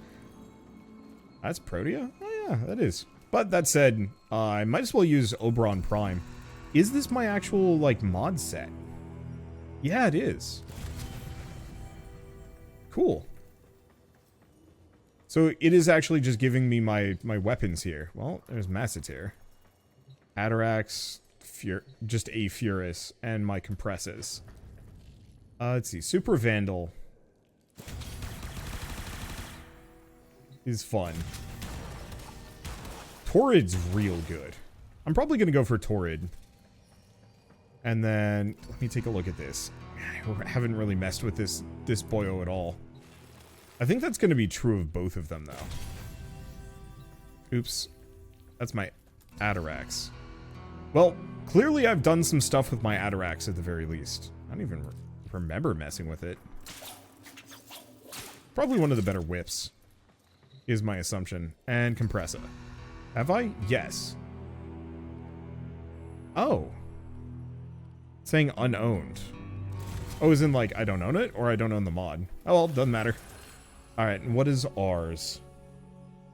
That's Protea? Oh yeah, that is. But that said, I might as well use Oberon Prime. Is this my actual, like, mod set? Yeah, it is. Cool. So it is actually just giving me my weapons here. Well, there's Masseter, Atarax, just a Furus, and my compresses. Let's see. Super Vandal is fun. Torrid's real good. I'm probably going to go for Torrid. And then, let me take a look at this. I haven't really messed with this boyo at all. I think that's going to be true of both of them, though. Oops. That's my Atarax. Well, clearly I've done some stuff with my Atarax at the very least. I don't even remember messing with it. Probably one of the better whips, is my assumption. And Compressa. Have I? Yes. Oh. It's saying unowned. Oh, as in like, I don't own it, or I don't own the mod. Oh, well, doesn't matter. Alright, and what is ours?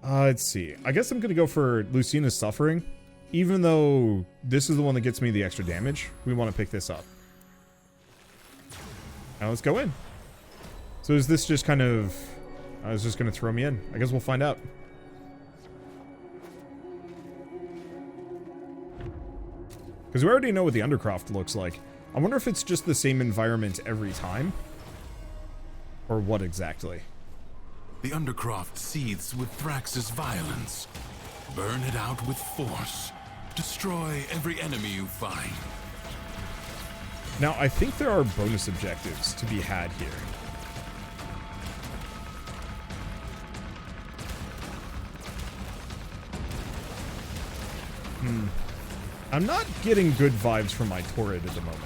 Let's see. I guess I'm gonna go for Lucina's Suffering. Even though this is the one that gets me the extra damage, we want to pick this up. Now let's go in. So is this just kind of... I was just gonna throw me in. I guess we'll find out. Because we already know what the Undercroft looks like. I wonder if it's just the same environment every time? Or what exactly? The Undercroft seethes with Thrax's violence. Burn it out with force. Destroy every enemy you find. Now, I think there are bonus objectives to be had here. I'm not getting good vibes from my Torrid at the moment.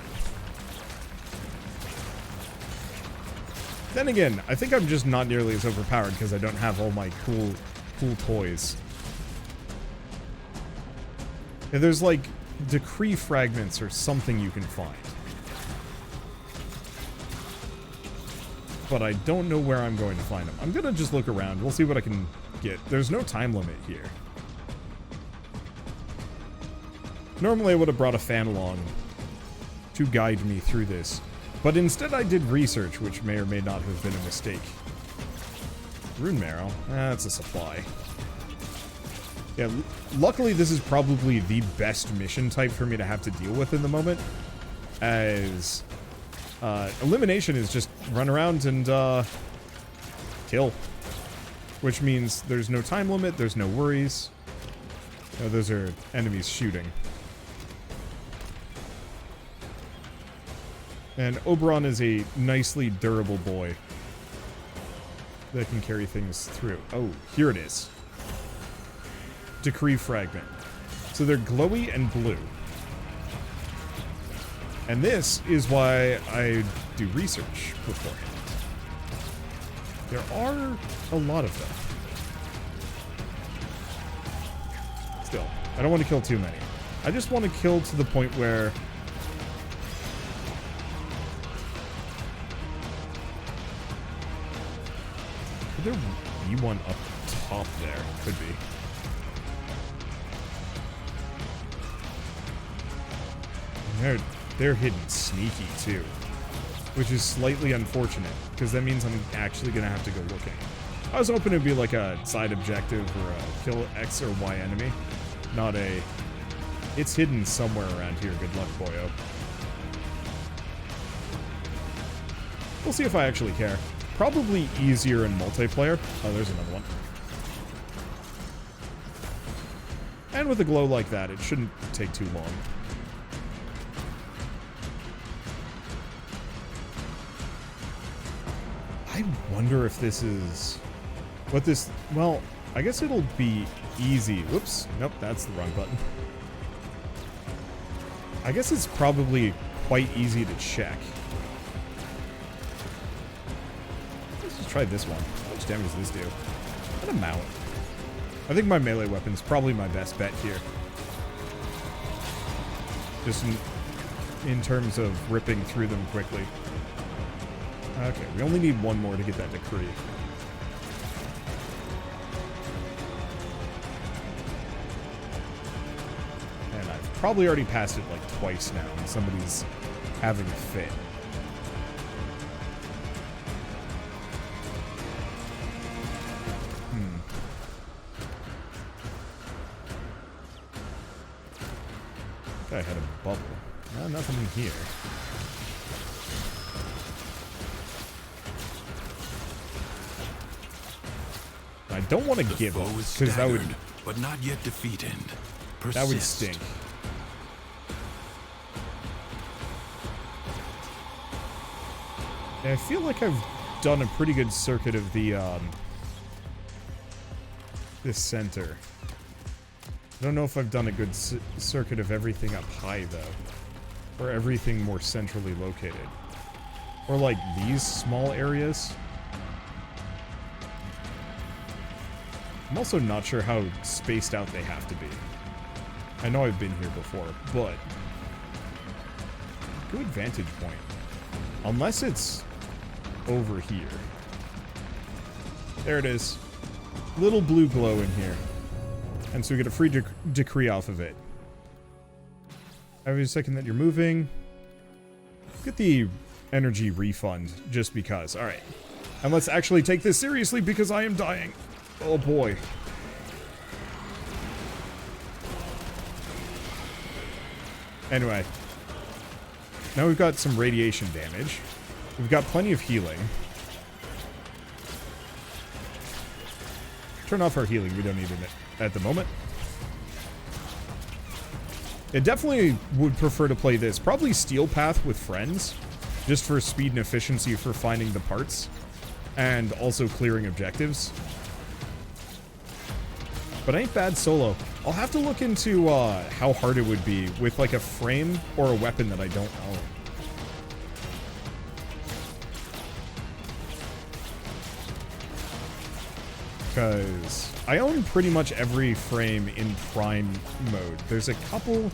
Then again, I think I'm just not nearly as overpowered because I don't have all my cool toys. Yeah, there's like decree fragments or something you can find. But I don't know where I'm going to find them. I'm gonna just look around. We'll see what I can get. There's no time limit here. Normally I would have brought a fan along to guide me through this, but instead I did research, which may or may not have been a mistake. Rune marrow? That's a supply. Yeah, luckily this is probably the best mission type for me to have to deal with in the moment, as elimination is just run around and kill. Which means there's no time limit, there's no worries. Oh, those are enemies shooting. And Oberon is a nicely durable boy that can carry things through. Oh, here it is. Decree fragment. So they're glowy and blue. And this is why I do research beforehand. There are a lot of them. Still, I don't want to kill too many. I just want to kill to the point where could there be one up top there? Could be. They're hidden sneaky too, which is slightly unfortunate because that means I'm actually gonna have to go looking. I was hoping it'd be like a side objective or a kill X or Y enemy, not a it's hidden somewhere around here. Good luck, boyo. We'll see if I actually care. Probably easier in multiplayer. Oh, there's another one. And with a glow like that, it shouldn't take too long. I wonder if this is what this, well, I guess it'll be easy. Whoops. Nope, that's the wrong button. I guess it's probably quite easy to check. Let's just try this one. How much damage does this do? What amount? I think my melee weapon's probably my best bet here. Just in terms of ripping through them quickly. Okay, we only need one more to get that decree. And I've probably already passed it like twice now, and somebody's having a fit. I had a bubble. No, nothing in here. I don't want to give up, because that would, but not yet defeated. Persist. That would stink. Yeah, I feel like I've done a pretty good circuit of the this center. I don't know if I've done a good circuit of everything up high though, or everything more centrally located, or like these small areas. I'm also not sure how spaced out they have to be. I know I've been here before, but good vantage point. Unless it's over here. There it is. Little blue glow in here. And so we get a free decree off of it. Every second that you're moving, get the energy refund just because. Alright. And let's actually take this seriously because I am dying. Oh boy. Anyway. Now we've got some radiation damage. We've got plenty of healing. Turn off our healing. We don't need it at the moment. I definitely would prefer to play this. Probably Steel Path with friends. Just for speed and efficiency for finding the parts. And also clearing objectives. But ain't bad solo. I'll have to look into how hard it would be with like a frame or a weapon that I don't own. Because I own pretty much every frame in Prime mode. There's a couple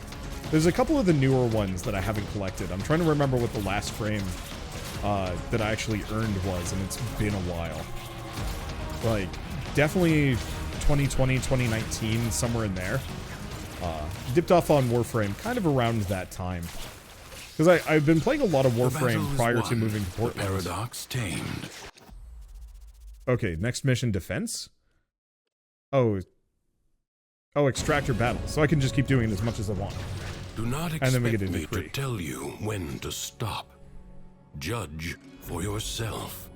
of the newer ones that I haven't collected. I'm trying to remember what the last frame that I actually earned was, and it's been a while. Like, definitely 2020, 2019, somewhere in there. Dipped off on Warframe kind of around that time. Because I've been playing a lot of Warframe prior to moving to Portland. Paradox tamed. Okay, next mission, defense? Oh, extractor battle. So I can just keep doing it as much as I want. Do not And then we expect get me into to Kree. tell you when to stop. Judge for yourself.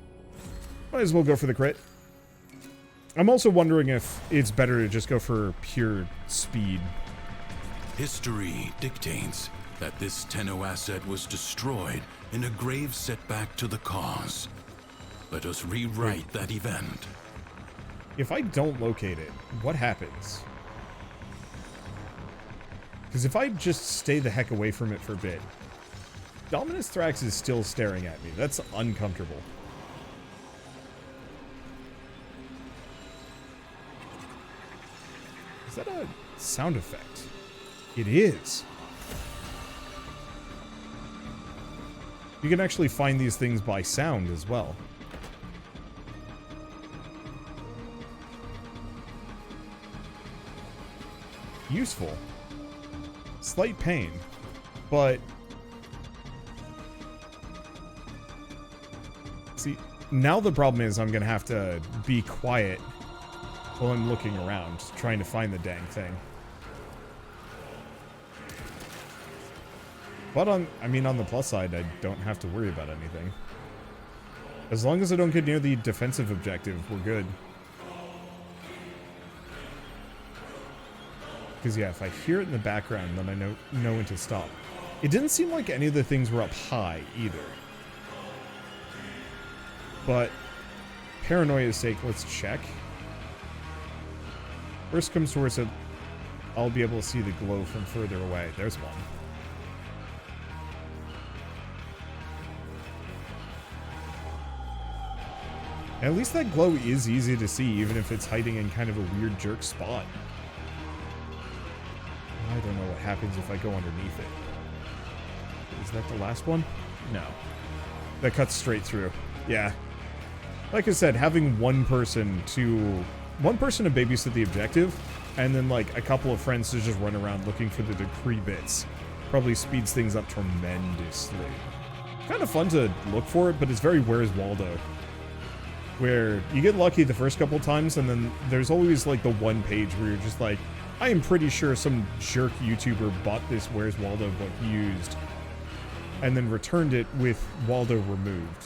Might as well go for the crit. I'm also wondering if it's better to just go for pure speed. History dictates that this Tenno asset was destroyed in a grave setback to the cause. Let us rewrite that event. If I don't locate it, what happens? Because if I just stay the heck away from it for a bit, Dominus Thrax is still staring at me. That's uncomfortable. Is that a sound effect? It is. You can actually find these things by sound as well. Useful. Slight pain, but see, now the problem is I'm gonna have to be quiet while I'm looking around, trying to find the dang thing. But on the plus side, I don't have to worry about anything. As long as I don't get near the defensive objective, we're good. Because yeah, if I hear it in the background, then I know when to stop. It didn't seem like any of the things were up high either. But paranoia's sake, let's check. Worst comes to worst, I'll be able to see the glow from further away. There's one. At least that glow is easy to see, even if it's hiding in kind of a weird jerk spot. I don't know what happens if I go underneath it. Is that the last one? No. That cuts straight through. Yeah. Like I said, having one person to babysit the objective, and then like a couple of friends to just run around looking for the decree bits probably speeds things up tremendously. Kind of fun to look for it, but it's very Where's Waldo. Where you get lucky the first couple times, and then there's always like the one page where you're just like, I am pretty sure some jerk YouTuber bought this Where's Waldo book used, and then returned it with Waldo removed.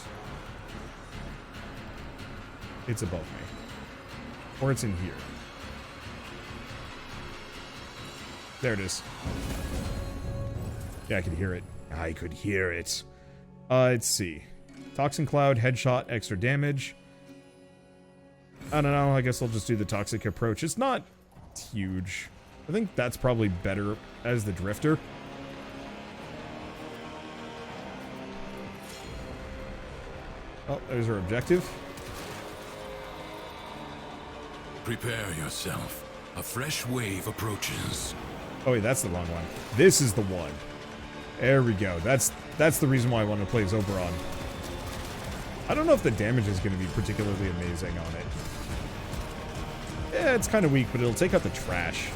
It's above me. Or it's in here. There it is. Yeah, I could hear it. I could hear it. Let's see. Toxin Cloud, headshot, extra damage. I don't know, I guess I'll just do the toxic approach. It's not huge. I think that's probably better as the drifter. Oh, there's our objective. Prepare yourself. A fresh wave approaches. Oh wait, that's the wrong one. This is the one. There we go. That's the reason why I want to play as Oberon. I don't know if the damage is going to be particularly amazing on it. Yeah, it's kind of weak, but it'll take out the trash.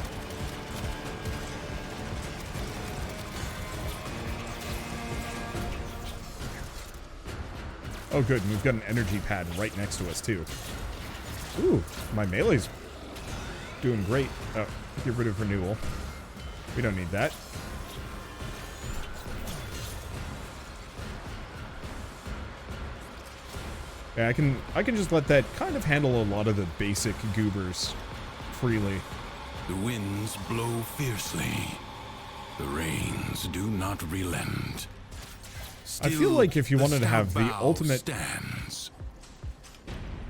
Oh good, and we've got an energy pad right next to us too. Ooh, my melee's doing great. Oh, get rid of renewal. We don't need that. Yeah, I can just let that kind of handle a lot of the basic goobers freely. The winds blow fiercely. The rains do not relent. I feel like if you wanted to have the ultimate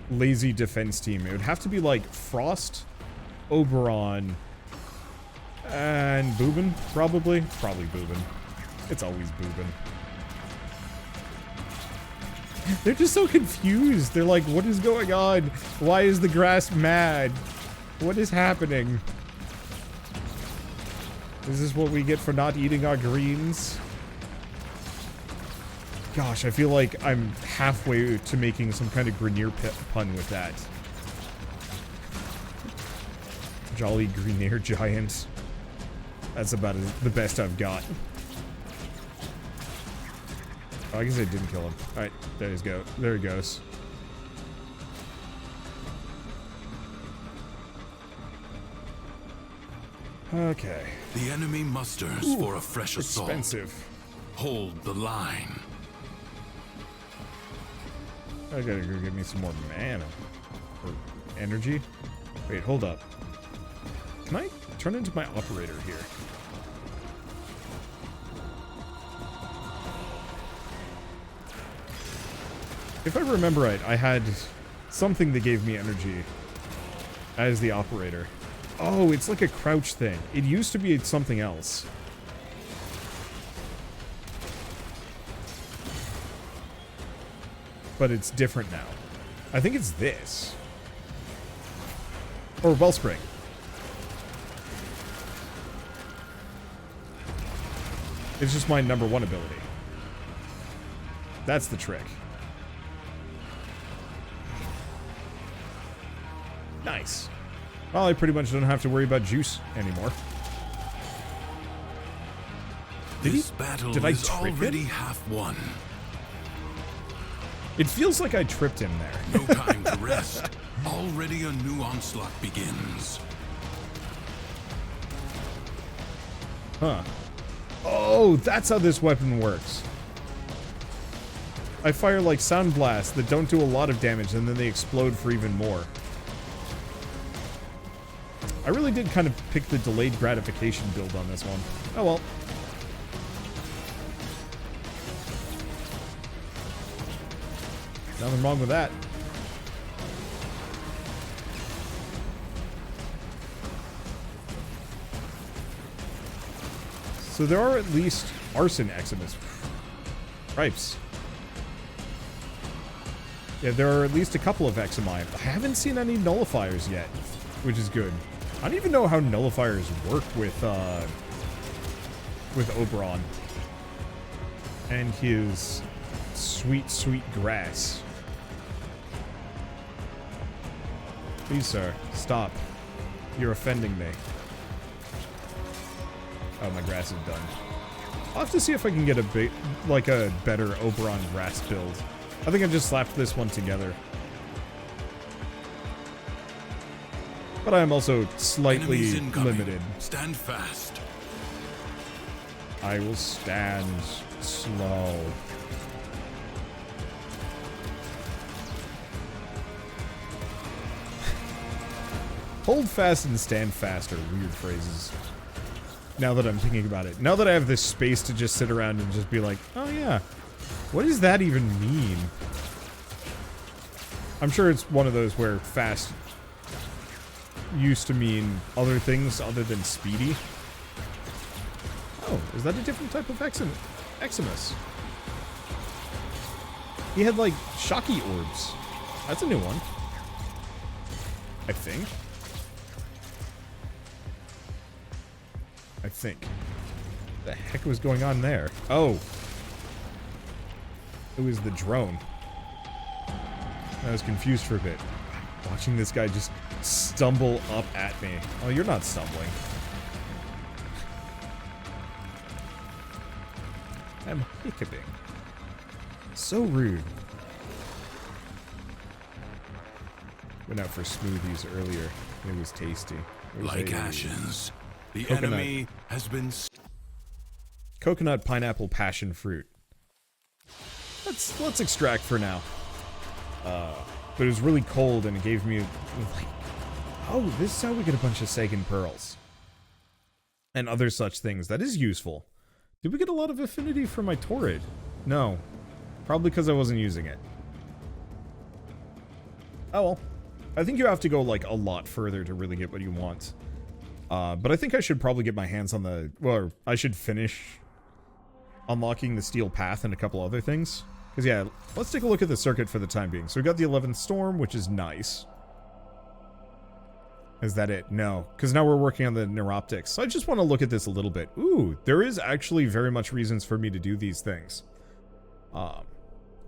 lazy defense team, it would have to be like Frost, Oberon, and Boobin, probably. Probably Boobin. It's always Boobin. They're just so confused. They're like, what is going on? Why is the grass mad? What is happening? Is this what we get for not eating our greens? Gosh, I feel like I'm halfway to making some kind of Grenier pun with that. Jolly Grenier Giant. That's about the best I've got. Oh, I guess I didn't kill him. Alright, there he goes. There he goes. Okay. The enemy musters for a fresh assault. Expensive. Hold the line. I gotta go get me some more mana. Or energy. Wait, hold up. Can I turn into my operator here? If I remember right, I had something that gave me energy as the operator. Oh, it's like a crouch thing. It used to be something else. But it's different now. I think it's this. Or Wellspring. It's just my #1 ability. That's the trick. Nice. Well, I pretty much don't have to worry about juice anymore. This battle is already half won. It feels like I tripped him there. No time to rest. Already a new onslaught begins. Huh. Oh, that's how this weapon works. I fire like sound blasts that don't do a lot of damage and then they explode for even more. I really did kind of pick the delayed gratification build on this one. Oh well. Nothing wrong with that. So there are at least arson Eximus. Ripes. Yeah, there are at least a couple of Eximi. I haven't seen any nullifiers yet, which is good. I don't even know how nullifiers work with Oberon and his sweet, sweet grass. Please, sir, stop. You're offending me. Oh, my grass is done. I'll have to see if I can get a better Oberon grass build. I think I just slapped this one together. But I am also slightly limited. Stand fast. I will stand slow. Hold fast and stand fast are weird phrases. Now that I'm thinking about it. Now that I have this space to just sit around and just be like, oh yeah, what does that even mean? I'm sure it's one of those where fast used to mean other things other than speedy. Oh, is that a different type of Eximus? He had like shocky orbs. That's a new one. I think. What the heck was going on there? Oh. It was the drone. I was confused for a bit. Watching this guy just stumble up at me. Oh, you're not stumbling. I'm hiccuping. So rude. Went out for smoothies earlier. It was tasty. It was like ashes. The coconut. enemy has been... Coconut, pineapple, passion fruit. Let's extract for now. But it was really cold and it gave me like, oh, this is how we get a bunch of Sagan pearls. And other such things. That is useful. Did we get a lot of affinity for my Torrid? No. Probably because I wasn't using it. Oh well. I think you have to go like a lot further to really get what you want. But I think I should probably get my hands on the... Well, I should finish unlocking the Steel Path and a couple other things. Because, yeah, let's take a look at the circuit for the time being. So we got the 11th Storm, which is nice. Is that it? No. Because now we're working on the Neuroptics. So I just want to look at this a little bit. Ooh, there is actually very much reasons for me to do these things.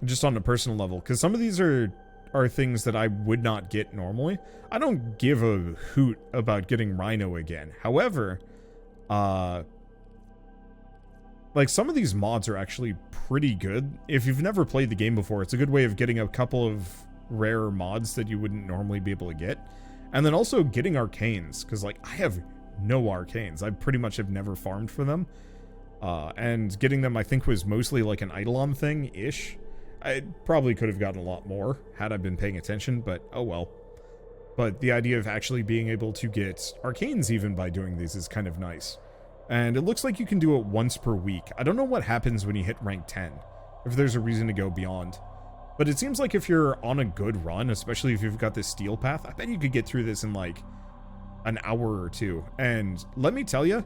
Just on a personal level. Because some of these are things that I would not get normally. I don't give a hoot about getting Rhino again. However, Like, some of these mods are actually pretty good. If you've never played the game before, it's a good way of getting a couple of rarer mods that you wouldn't normally be able to get. And then also getting arcanes, because, like, I have no arcanes. I pretty much have never farmed for them. And getting them, I think, was mostly like an Eidolon thing-ish. I probably could have gotten a lot more had I been paying attention, but oh well. But the idea of actually being able to get arcanes even by doing these is kind of nice. And it looks like you can do it once per week. I don't know what happens when you hit rank 10, if there's a reason to go beyond. But it seems like if you're on a good run, especially if you've got this steel path, I bet you could get through this in like an hour or two. And let me tell you,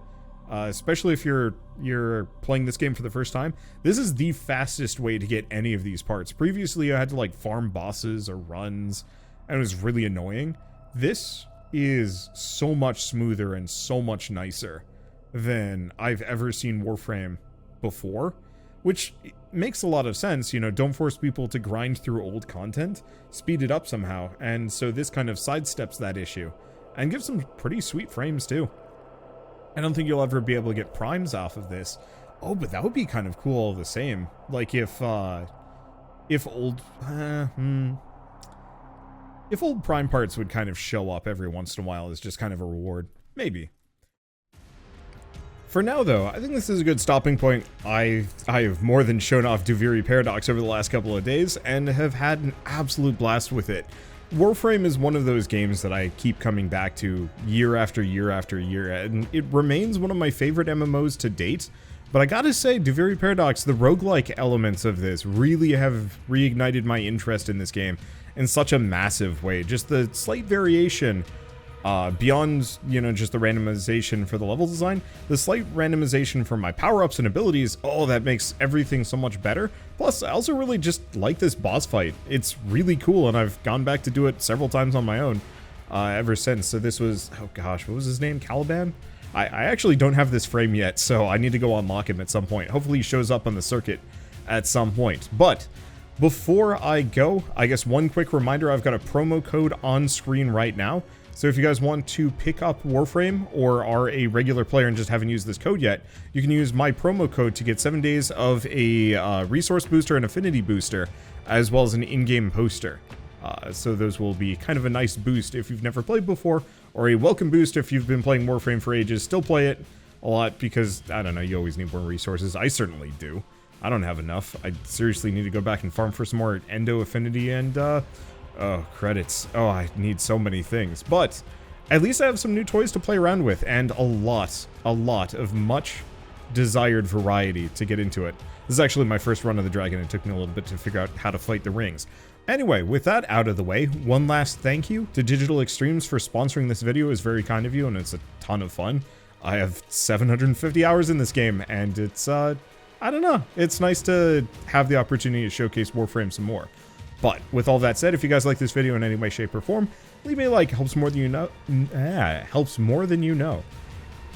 especially if you're playing this game for the first time, this is the fastest way to get any of these parts. Previously, I had to like farm bosses or runs, and it was really annoying. This is so much smoother and so much nicer than I've ever seen Warframe before, which makes a lot of sense. You know, don't force people to grind through old content, speed it up somehow, and so this kind of sidesteps that issue and gives some pretty sweet frames too. I don't think you'll ever be able to get primes off of this. Oh, but that would be kind of cool all the same. Like if old prime parts would kind of show up every once in a while as just kind of a reward. Maybe. For now, though, I think this is a good stopping point. I have more than shown off Duviri Paradox over the last couple of days, and have had an absolute blast with it. Warframe is one of those games that I keep coming back to year after year after year, and it remains one of my favorite MMOs to date. But I gotta say, Duviri Paradox, the roguelike elements of this really have reignited my interest in this game in such a massive way. Just the slight variation beyond, you know, just the randomization for the level design, the slight randomization for my power-ups and abilities, oh, that makes everything so much better. Plus, I also really just like this boss fight. It's really cool, and I've gone back to do it several times on my own ever since. So this was, oh gosh, what was his name? Caliban? I actually don't have this frame yet, so I need to go unlock him at some point. Hopefully he shows up on the circuit at some point. But before I go, I guess one quick reminder, I've got a promo code on screen right now. So if you guys want to pick up Warframe or are a regular player and just haven't used this code yet, you can use my promo code to get 7 days of a resource booster and affinity booster, as well as an in-game poster. So those will be kind of a nice boost if you've never played before, or a welcome boost if you've been playing Warframe for ages. Still play it a lot because, I don't know, you always need more resources. I certainly do. I don't have enough. I seriously need to go back and farm for some more Endo Affinity and, oh, credits. Oh, I need so many things. But at least I have some new toys to play around with, and a lot of much desired variety to get into it. This is actually my first run of the dragon. It took me a little bit to figure out how to fight the rings. Anyway, with that out of the way, one last thank you to Digital Extremes for sponsoring this video. It was very kind of you, and it's a ton of fun. I have 750 hours in this game, and it's, I don't know. It's nice to have the opportunity to showcase Warframe some more. But with all that said, if you guys like this video in any way, shape, or form, leave me a like. Helps more than you know. Helps more than you know.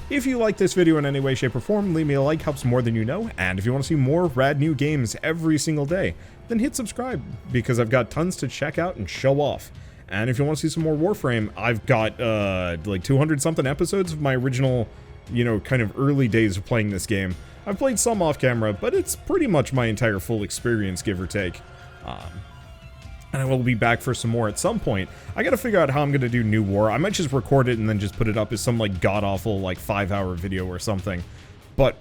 If you like this video in any way, shape, or form, leave me a like. Helps more than you know. And if you want to see more rad new games every single day, then hit subscribe, because I've got tons to check out and show off. And if you want to see some more Warframe, I've got like 200 something episodes of my original, you know, kind of early days of playing this game. I've played some off camera, but it's pretty much my entire full experience, give or take. And I will be back for some more at some point. I gotta figure out how I'm gonna do New War. I might just record it and then just put it up as some like god-awful like 5-hour video or something. But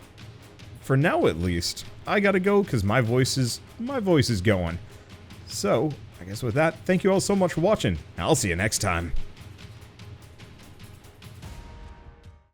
for now at least, I gotta go because my voice is going. So I guess with that, thank you all so much for watching. I'll see you next time.